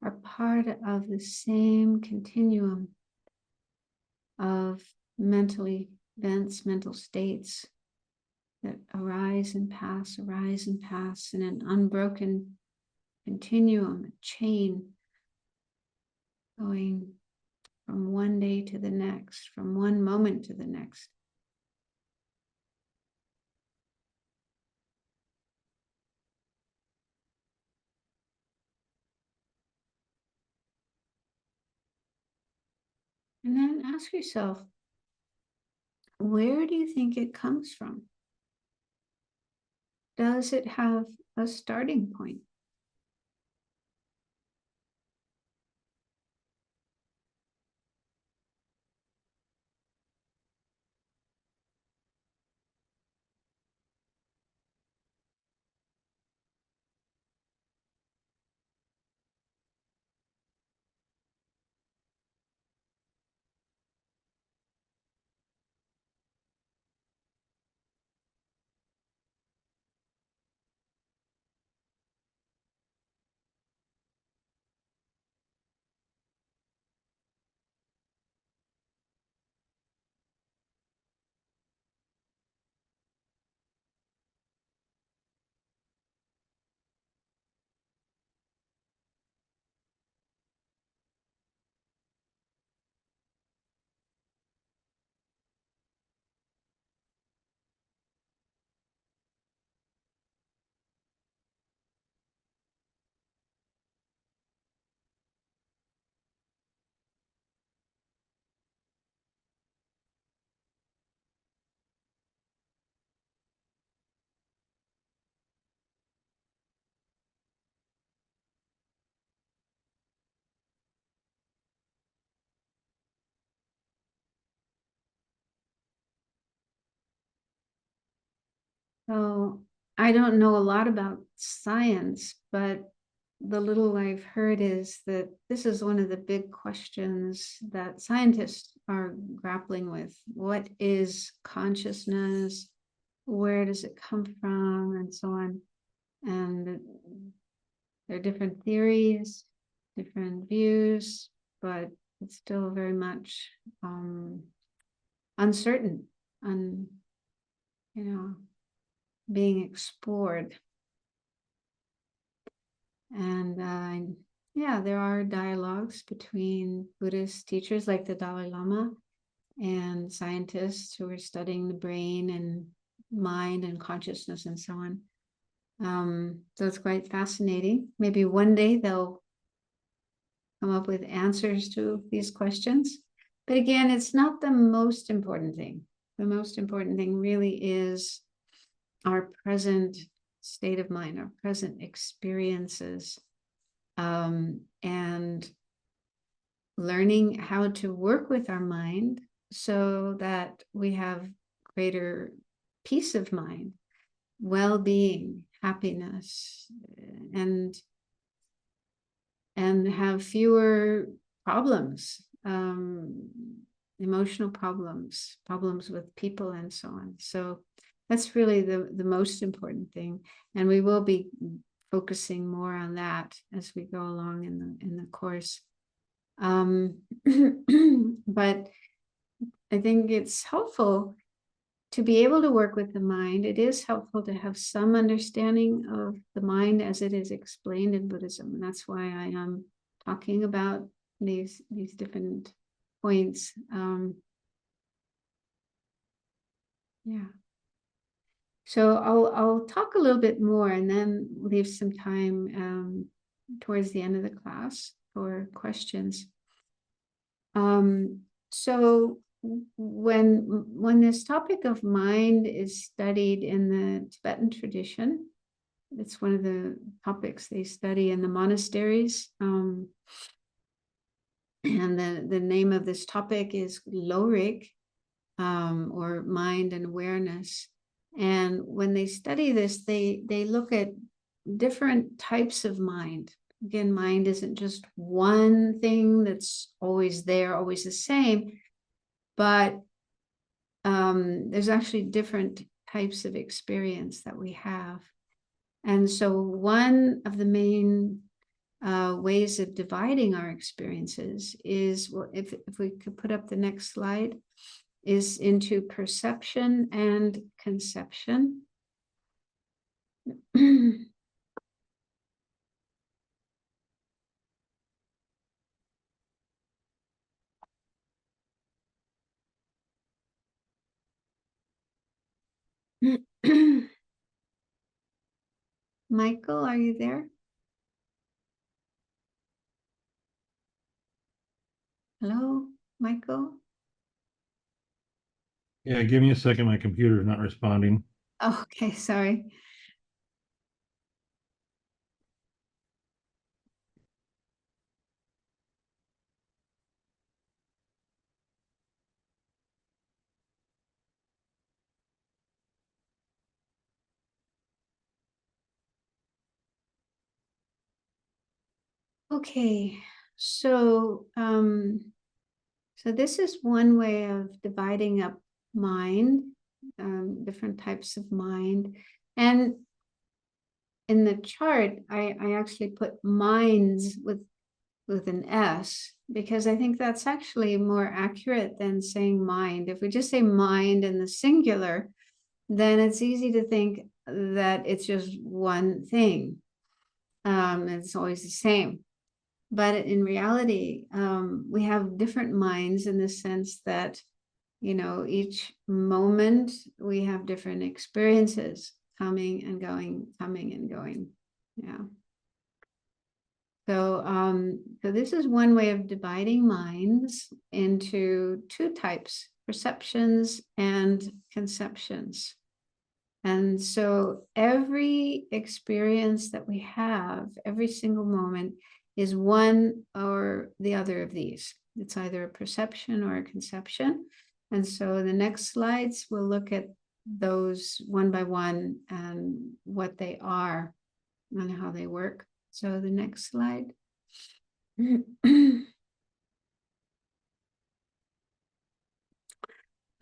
are part of the same continuum of mental events, mental states that arise and pass in an unbroken continuum, a chain going from one day to the next, from one moment to the next. And then ask yourself, where do you think it comes from? Does it have a starting point? So I don't know a lot about science, but the little I've heard is that this is one of the big questions that scientists are grappling with. What is consciousness? Where does it come from? And so on. And there are different theories, different views, but it's still very much uncertain, and being explored. And yeah, there are dialogues between Buddhist teachers like the Dalai Lama and scientists who are studying the brain and mind and consciousness and so on. So it's quite fascinating. Maybe one day they'll come up with answers to these questions. But again, it's not the most important thing. The most important thing really is our present state of mind, our present experiences, and learning how to work with our mind so that we have greater peace of mind, well-being, happiness, and have fewer problems, emotional problems, problems with people, and so on. So that's really the most important thing, and we will be focusing more on that as we go along in the course. But I think it's helpful to be able to work with the mind. It is helpful to have some understanding of the mind as it is explained in Buddhism. And that's why I am talking about these different points. Yeah. So I'll talk a little bit more and then leave some time towards the end of the class for questions. So when this topic of mind is studied in the Tibetan tradition, it's one of the topics they study in the monasteries. And the name of this topic is Lorik, or mind and awareness. And when they study this, they look at different types of mind. Again, mind isn't just one thing that's always there, always the same, but there's actually different types of experience that we have. And so one of the main ways of dividing our experiences is, well, if we could put up the next slide, is into perception and conception. Michael, are you there? Hello, Michael? Yeah, give me a second. My computer is not responding. Oh, okay, sorry. Okay, so so this is one way of dividing up mind, different types of mind. And in the chart, I actually put minds with an S, because I think that's actually more accurate than saying mind. If we just say mind in the singular, then it's easy to think that it's just one thing. It's always the same. But in reality, we have different minds in the sense that, you know, each moment we have different experiences coming and going, coming and going. Yeah. So this is one way of dividing minds into two types, perceptions and conceptions. And so every experience that we have, every single moment, is one or the other of these. It's either a perception or a conception. And so the next slides, we'll look at those one by one and what they are and how they work. So the next slide.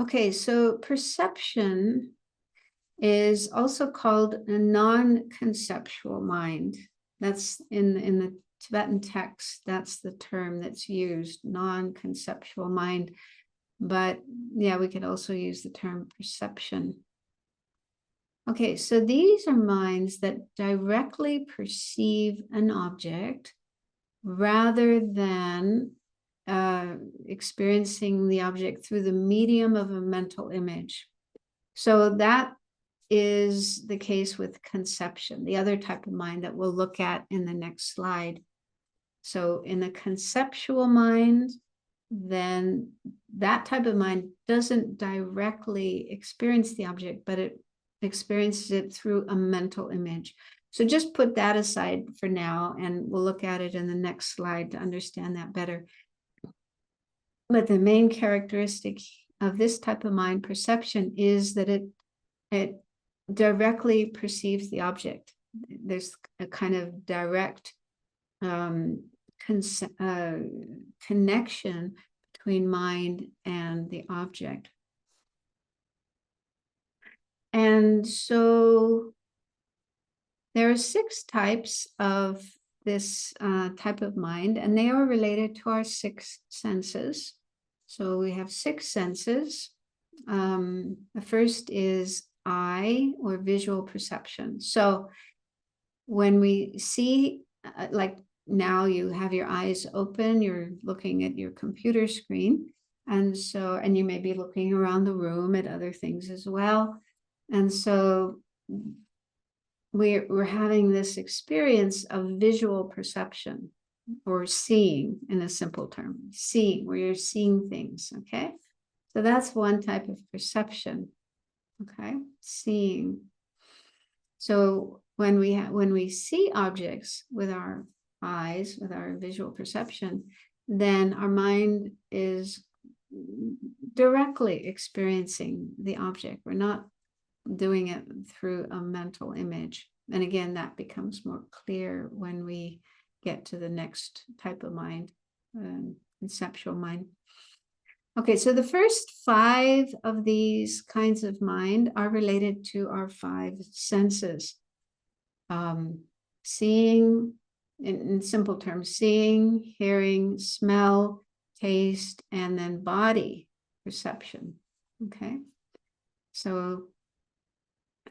Okay, so perception is also called a non-conceptual mind. That's in the Tibetan text, that's the term that's used, non-conceptual mind. But yeah, we could also use the term perception. Okay, so these are minds that directly perceive an object rather than experiencing the object through the medium of a mental image. So that is the case with conception, the other type of mind that we'll look at in the next slide. So in the conceptual mind, then that type of mind doesn't directly experience the object, but it experiences it through a mental image. So just put that aside for now, and we'll look at it in the next slide to understand that better. But the main characteristic of this type of mind perception is that it directly perceives the object. There's a kind of direct connection between mind and the object. And so there are 6 types of this type of mind, and they are related to our 6 senses. So we have 6 senses. The first is eye, or visual perception. So when we see, like now you have your eyes open, you're looking at your computer screen, and you may be looking around the room at other things as well. And so we're having this experience of visual perception, or seeing, in a simple term, seeing, where you're seeing things. Okay, so that's one type of perception. Okay, seeing. So when we see objects with our eyes, with our visual perception, then our mind is directly experiencing the object. We're not doing it through a mental image. And again, that becomes more clear when we get to the next type of mind, conceptual mind. Okay, so the first 5 of these kinds of mind are related to our 5 senses. Seeing, in simple terms, seeing, hearing, smell, taste, and then body perception. Okay, so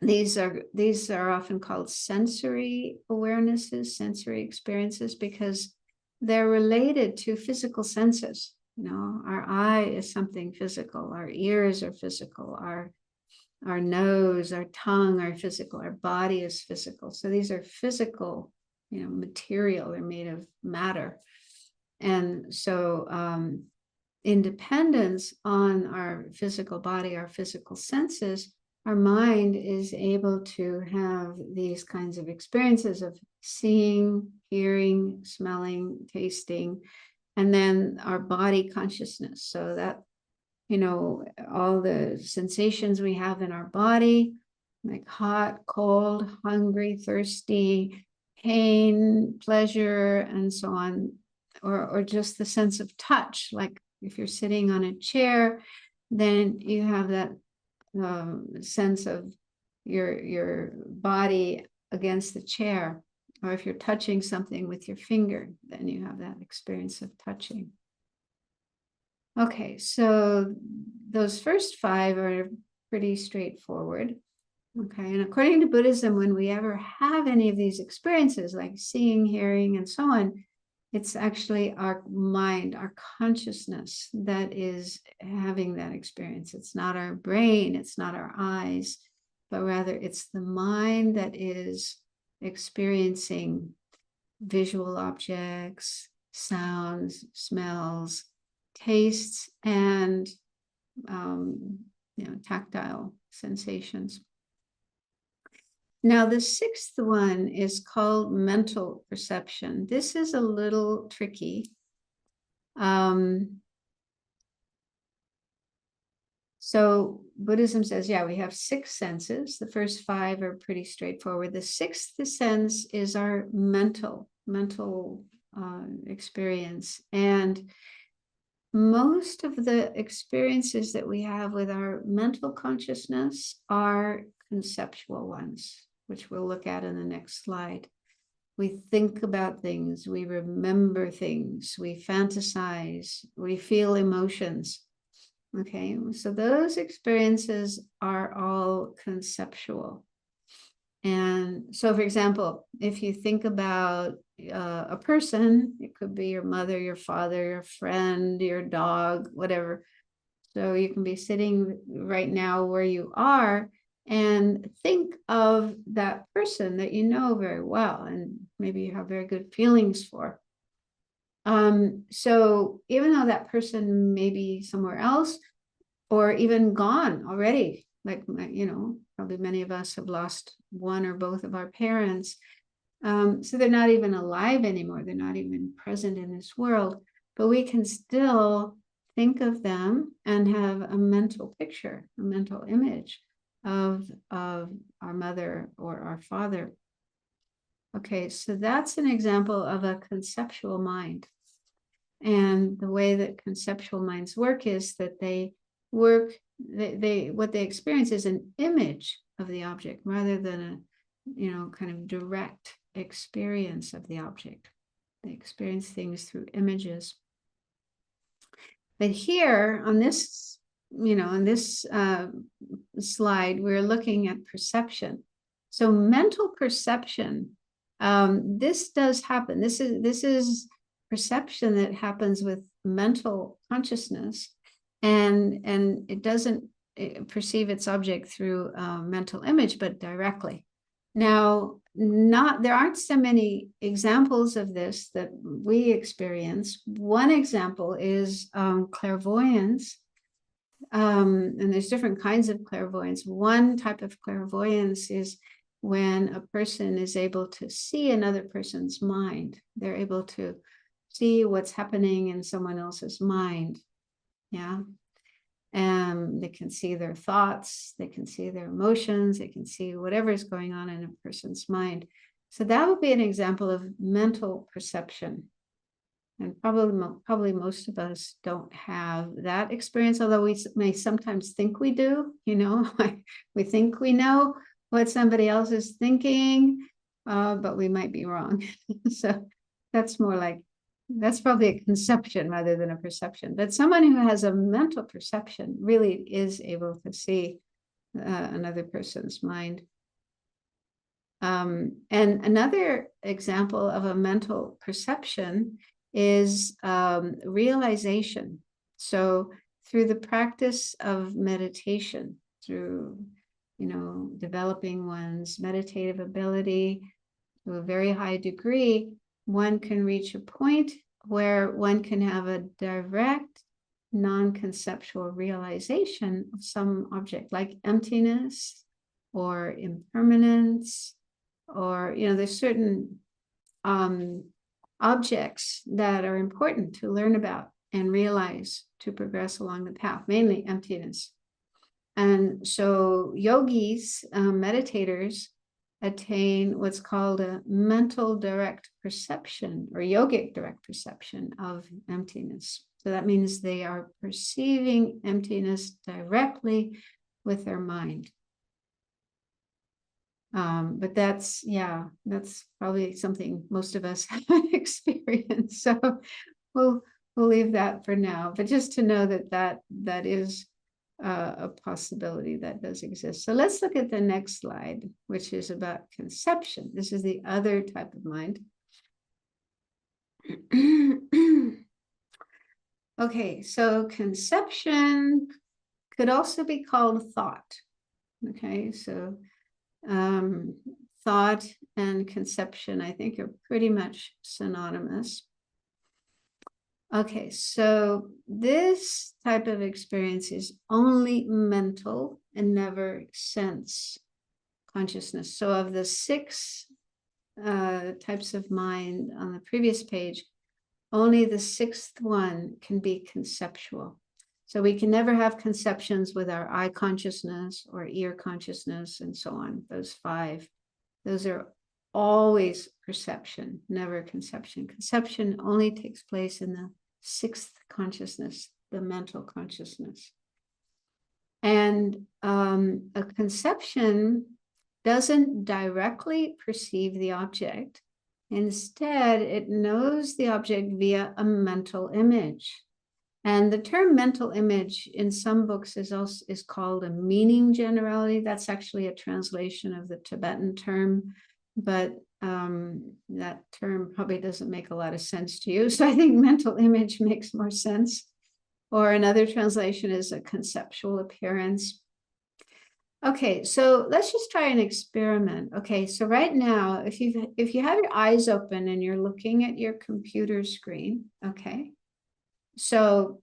these are often called sensory awarenesses, sensory experiences, because they're related to physical senses. You know, our eye is something physical, our ears are physical, our nose, our tongue are physical, our body is physical. So these are physical, material, they're made of matter. And so in dependence on our physical body, our physical senses, our mind is able to have these kinds of experiences of seeing, hearing, smelling, tasting, and then our body consciousness. So that, all the sensations we have in our body, like hot, cold, hungry, thirsty, pain, pleasure, and so on, or just the sense of touch. Like if you're sitting on a chair, then you have that sense of your body against the chair. Or if you're touching something with your finger, then you have that experience of touching. Okay, so those first 5 are pretty straightforward. Okay, and according to Buddhism, when we ever have any of these experiences, like seeing, hearing, and so on, it's actually our mind, our consciousness, that is having that experience. It's not our brain, it's not our eyes, but rather it's the mind that is experiencing visual objects, sounds, smells, tastes, and tactile sensations. Now, the 6th one is called mental perception. This is a little tricky. So Buddhism says, we have 6 senses. The first 5 are pretty straightforward. The 6th sense is our mental experience. And most of the experiences that we have with our mental consciousness are conceptual ones, which we'll look at in the next slide. We think about things, we remember things, we fantasize, we feel emotions. Okay, so those experiences are all conceptual. And so, for example, if you think about a person, it could be your mother, your father, your friend, your dog, whatever. So you can be sitting right now where you are, and think of that person that you know very well and maybe you have very good feelings for. So even though that person may be somewhere else or even gone already, like probably many of us have lost one or both of our parents. So they're not even alive anymore. They're not even present in this world, but we can still think of them and have a mental picture, a mental image of our mother or our father. Okay, so that's an example of a conceptual mind. And the way that conceptual minds work is that they work, what they experience is an image of the object rather than a kind of direct experience of the object. They experience things through images. But here on this, on this slide, we're looking at perception. So mental perception, this does happen. This is perception that happens with mental consciousness, and it doesn't perceive its object through mental image, but directly. Now, there aren't so many examples of this that we experience. One example is clairvoyance. And there's different kinds of clairvoyance. One type of clairvoyance is when a person is able to see another person's mind. They're able to see what's happening in someone else's mind. Yeah. And they can see their thoughts, they can see their emotions, they can see whatever is going on in a person's mind. So that would be an example of mental perception. And probably most of us don't have that experience, although we may sometimes think we do, we think we know what somebody else is thinking, but we might be wrong. So that's probably a conception rather than a perception. But someone who has a mental perception really is able to see another person's mind. And another example of a mental perception is realization. So through the practice of meditation, through developing one's meditative ability to a very high degree, one can reach a point where one can have a direct non-conceptual realization of some object, like emptiness or impermanence, or there's certain objects that are important to learn about and realize to progress along the path, mainly emptiness. And so yogis, meditators, attain what's called a mental direct perception or yogic direct perception of emptiness. So that means they are perceiving emptiness directly with their mind. But that's probably something most of us haven't experienced. So we'll leave that for now. But just to know that is a possibility that does exist. So let's look at the next slide, which is about conception. This is the other type of mind. Okay, so conception could also be called thought. Okay, so thought and conception, I think, are pretty much synonymous. Okay, so this type of experience is only mental and never sense consciousness. So of the 6 types of mind on the previous page, only the 6th one can be conceptual. So we can never have conceptions with our eye consciousness or ear consciousness and so on. Those 5, those are always perception, never conception. Conception only takes place in the 6th consciousness, the mental consciousness. And a conception doesn't directly perceive the object. Instead, it knows the object via a mental image. And the term mental image in some books is called a meaning generality. That's actually a translation of the Tibetan term, but that term probably doesn't make a lot of sense to you. So I think mental image makes more sense. Or another translation is a conceptual appearance. Okay, so let's just try an experiment. Okay, so right now, if you have your eyes open and you're looking at your computer screen, okay, so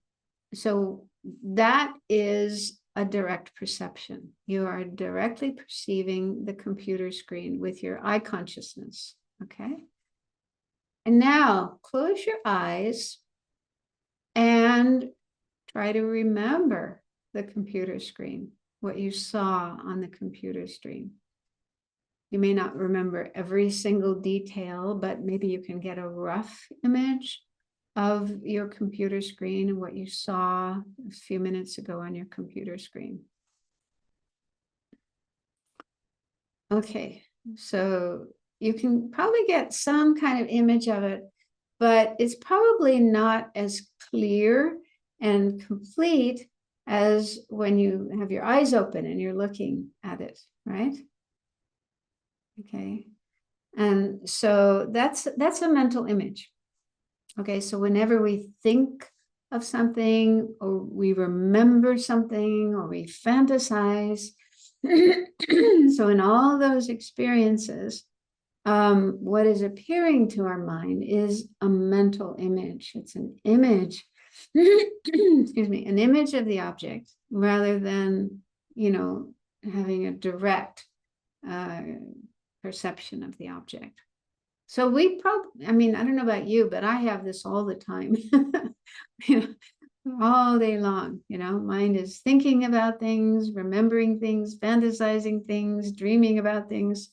that is a direct perception. You are directly perceiving the computer screen with your eye consciousness, okay? And now close your eyes and try to remember the computer screen, what you saw on the computer screen. You may not remember every single detail, but maybe you can get a rough image of your computer screen and what you saw a few minutes ago on your computer screen. Okay, so you can probably get some kind of image of it, but it's probably not as clear and complete as when you have your eyes open and you're looking at it, right? Okay, and so that's a mental image. Okay, so whenever we think of something or we remember something or we fantasize, so in all those experiences, what is appearing to our mind is a mental image. It's an image, excuse me, an image of the object rather than, having a direct perception of the object. So we probably, I mean, I don't know about you, but I have this all the time, all day long, mind is thinking about things, remembering things, fantasizing things, dreaming about things.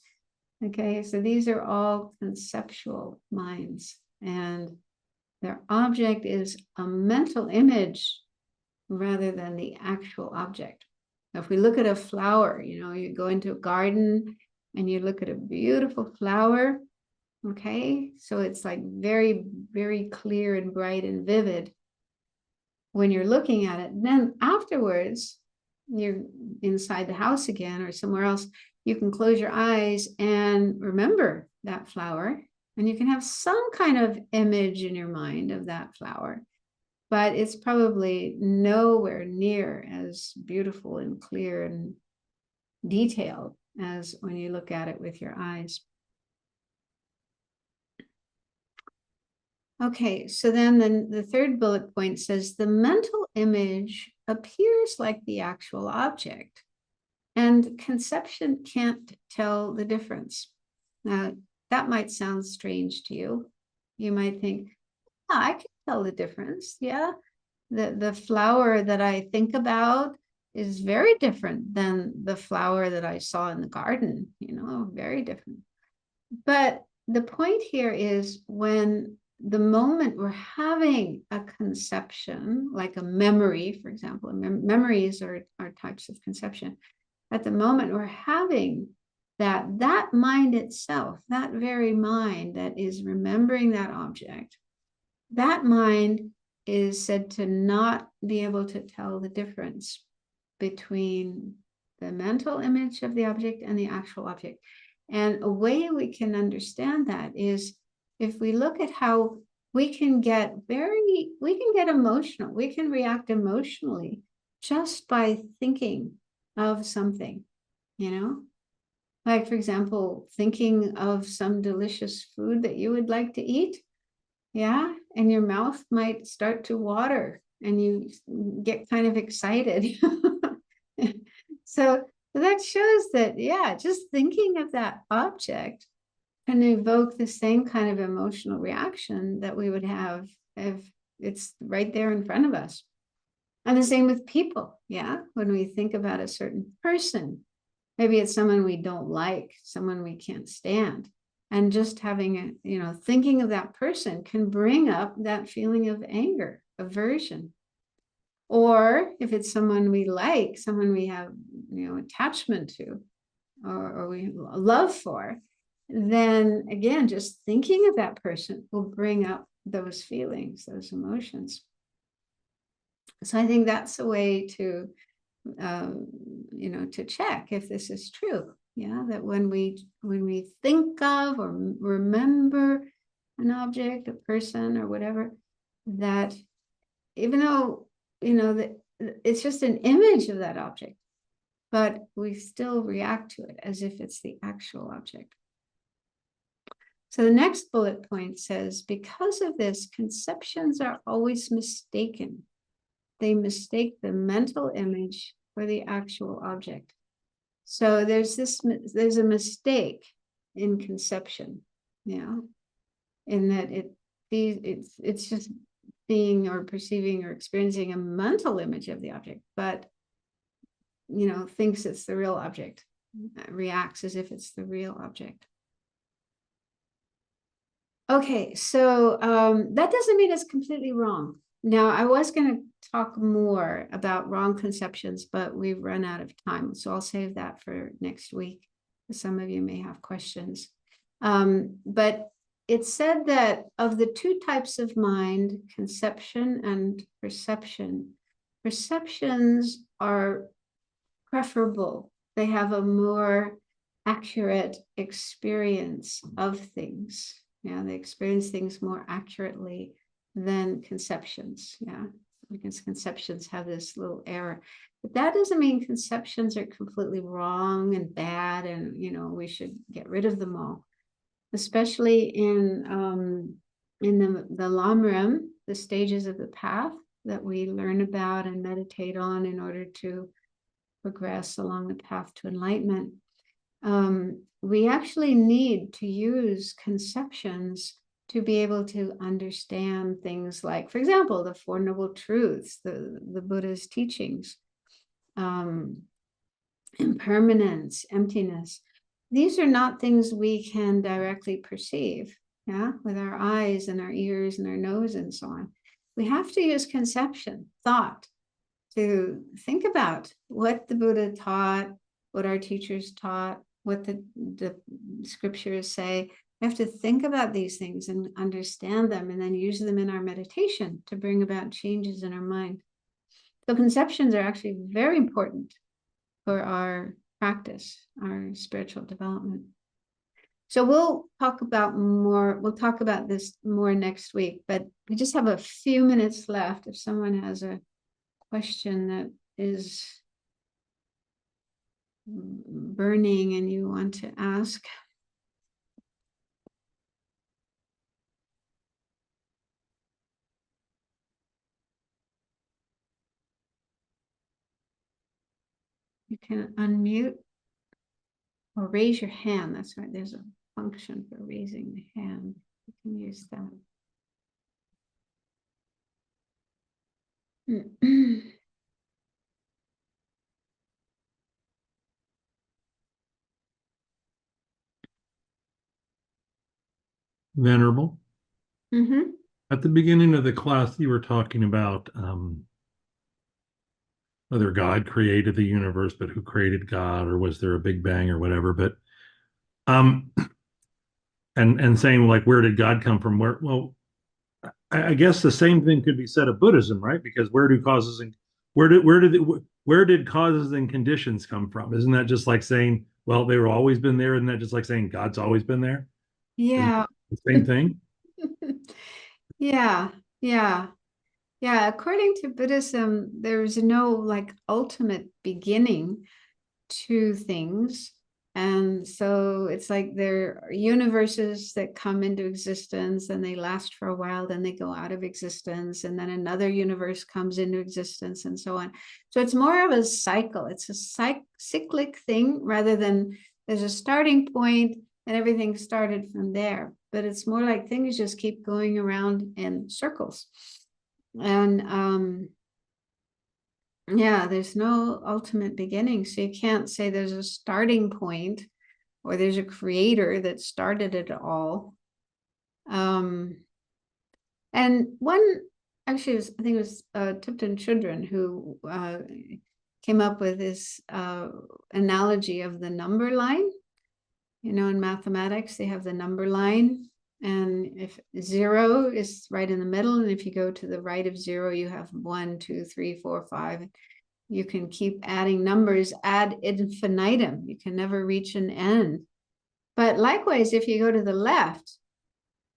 Okay, so these are all conceptual minds, and their object is a mental image rather than the actual object. Now, if we look at a flower, you go into a garden and you look at a beautiful flower. Okay, so it's like very, very clear and bright and vivid when you're looking at it. Then afterwards, you're inside the house again or somewhere else, you can close your eyes and remember that flower, and you can have some kind of image in your mind of that flower, but it's probably nowhere near as beautiful and clear and detailed as when you look at it with your eyes. Okay, so then the third bullet point says the mental image appears like the actual object, and conception can't tell the difference. Now, that might sound strange to you. You might think, oh, I can tell the difference. Yeah, the flower that I think about is very different than the flower that I saw in the garden, very different. But the point here is when the moment we're having a conception, like a memory, for example, memories are types of conception. At the moment we're having that mind itself, that very mind that is remembering that object, that mind is said to not be able to tell the difference between the mental image of the object and the actual object. And a way we can understand that is if we look at how we can get emotional, we can react emotionally just by thinking of something, like, for example, thinking of some delicious food that you would like to eat. Yeah, and your mouth might start to water and you get kind of excited. So that shows that, yeah, just thinking of that object can evoke the same kind of emotional reaction that we would have if it's right there in front of us. And the same with people. Yeah, when we think about a certain person, maybe it's someone we don't like, someone we can't stand. And just having thinking of that person can bring up that feeling of anger, aversion. Or if it's someone we like, someone we have, attachment to, or we love for, then again, just thinking of that person will bring up those feelings, those emotions. So I think that's a way to, to check if this is true. Yeah, that when we think of or remember an object, a person, or whatever, that even though that it's just an image of that object, but we still react to it as if it's the actual object. So the next bullet point says, because of this, conceptions are always mistaken. They mistake the mental image for the actual object. So there's a mistake in conception, in that it's just being or perceiving or experiencing a mental image of the object, but thinks it's the real object, reacts as if it's the real object. Okay, so that doesn't mean it's completely wrong. Now, I was going to talk more about wrong conceptions, but we've run out of time, so I'll save that for next week. Some of you may have questions. But it said that of the two types of mind, conception and perception, perceptions are preferable. They have a more accurate experience of things. They experience things more accurately than conceptions. Because conceptions have this little error. But that doesn't mean conceptions are completely wrong and bad and, we should get rid of them all. Especially in the Lamrim, the stages of the path that we learn about and meditate on in order to progress along the path to enlightenment. We actually need to use conceptions to be able to understand things like, for example, the Four Noble Truths, the Buddha's teachings, impermanence, emptiness. These are not things we can directly perceive, with our eyes and our ears and our nose and so on. We have to use conception, thought, to think about what the Buddha taught, what our teachers taught, what the scriptures say. We have to think about these things and understand them and then use them in our meditation to bring about changes in our mind. So conceptions are actually very important for our practice, our spiritual development. So we'll talk about this more next week, but we just have a few minutes left. If someone has a question that is burning and you want to ask. You can unmute or raise your hand. That's right. There's a function for raising the hand. You can use that. Venerable. Mm-hmm. At the beginning of the class, you were talking about whether God created the universe, but who created God, or was there a Big Bang or whatever? But and saying like, where did God come from? I guess the same thing could be said of Buddhism, right? Because where did causes and conditions come from? Isn't that just like saying, well, they were always been there? Isn't that just like saying God's always been there? Yeah. The same thing. Yeah. According to Buddhism, there's no like ultimate beginning to things. And so it's like there are universes that come into existence and they last for a while, then they go out of existence, and then another universe comes into existence and so on. So it's more of a cycle. It's a cyclic thing rather than there's a starting point and everything started from there. But it's more like things just keep going around in circles. And there's no ultimate beginning. So you can't say there's a starting point or there's a creator that started it all. And I think it was Tipton Chudran who came up with this analogy of the number line. In mathematics, they have the number line. And if 0 is right in the middle, and if you go to the right of 0, you have 1, 2, 3, 4, 5. You can keep adding numbers ad infinitum. You can never reach an end. But likewise, if you go to the left,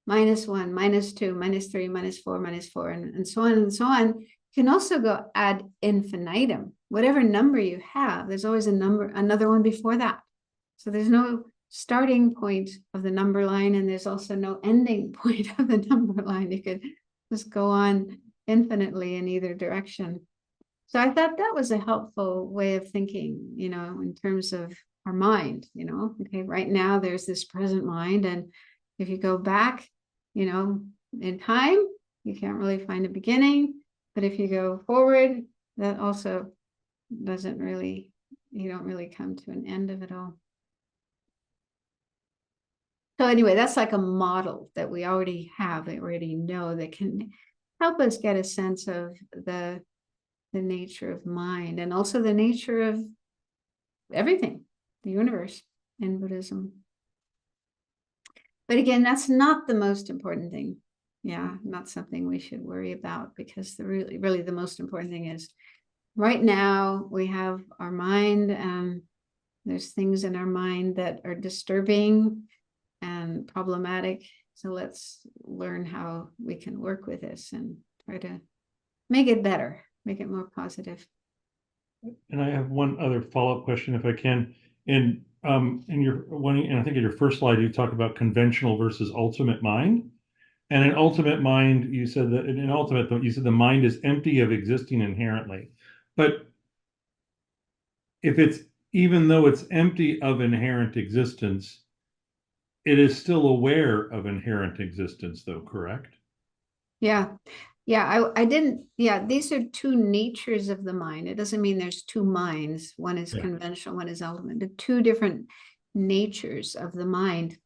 -1, -2, -3, -4, -4, and so on and so on, you can also go ad infinitum. whatever number you have, there's always another one before that. So there's no starting point of the number line, and there's also no ending point of the number line. You could just go on infinitely in either direction. So I thought that was a helpful way of thinking, in terms of our mind, okay, right now there's this present mind. And if you go back, in time, you can't really find a beginning. But if you go forward, that also doesn't really, you don't really come to an end of it all. So anyway, that's like a model that we already have, that we already know, that can help us get a sense of the nature of mind, and also the nature of everything, the universe in Buddhism. But again, that's not the most important thing. Yeah, not something we should worry about, because really the most important thing is right now we have our mind, and there's things in our mind that are disturbing and problematic. So let's learn how we can work with this and try to make it better, make it more positive. And I have one other follow-up question, if I can. In your one, and I think in your first slide, you talk about conventional versus ultimate mind. And in ultimate mind, you said that in ultimate, you said the mind is empty of existing inherently. But if it's, even though it's empty of inherent existence, it is still aware of inherent existence, though, correct? Yeah. I didn't, these are two natures of the mind. It doesn't mean there's two minds. One is conventional, one is ultimate. The two different natures of the mind.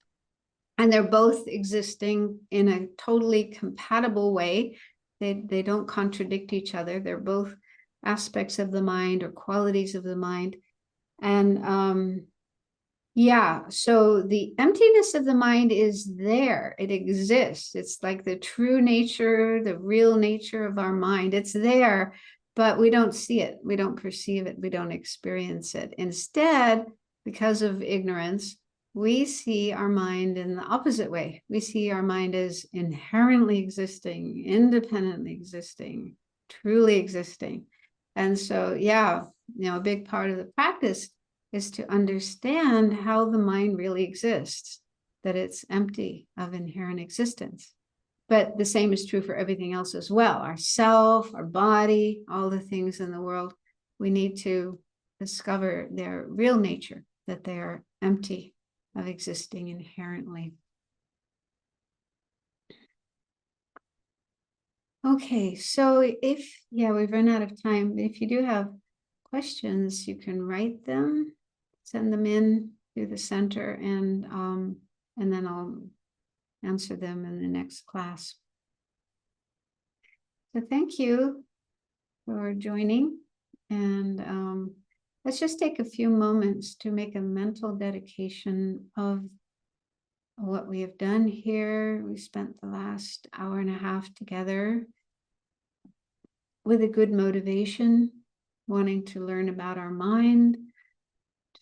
And they're both existing in a totally compatible way. They don't contradict each other. They're both aspects of the mind or qualities of the mind. And so the emptiness of the mind is there. It exists. It's like the true nature, the real nature of our mind. It's there, but we don't see it. We don't perceive it. We don't experience it. Instead, because of ignorance, we see our mind in the opposite way. We see our mind as inherently existing, independently existing, truly existing. And so, a big part of the practice is to understand how the mind really exists, that it's empty of inherent existence. But the same is true for everything else as well. Our self, our body, all the things in the world, we need to discover their real nature, that they are empty of existing inherently. Okay, so we've run out of time. If you do have questions, you can write them, send them in through the center, and then I'll answer them in the next class. So thank you for joining, and let's just take a few moments to make a mental dedication of what we have done here. We spent the last hour and a half together with a good motivation, wanting to learn about our mind,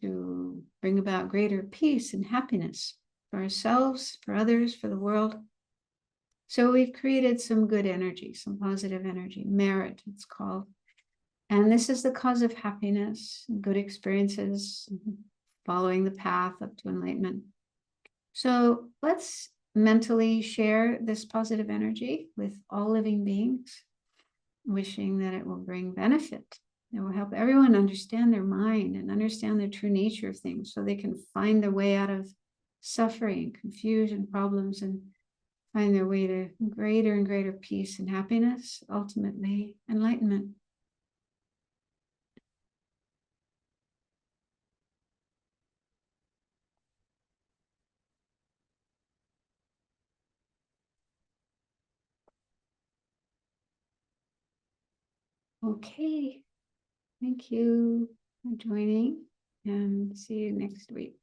to bring about greater peace and happiness for ourselves, for others, for the world. So we've created some good energy, some positive energy, merit it's called. And this is the cause of happiness, good experiences, following the path up to enlightenment. So let's mentally share this positive energy with all living beings, wishing that it will bring benefit. It will help everyone understand their mind and understand the true nature of things, so they can find their way out of suffering, confusion, problems, and find their way to greater and greater peace and happiness, ultimately enlightenment. Okay, thank you for joining, and see you next week.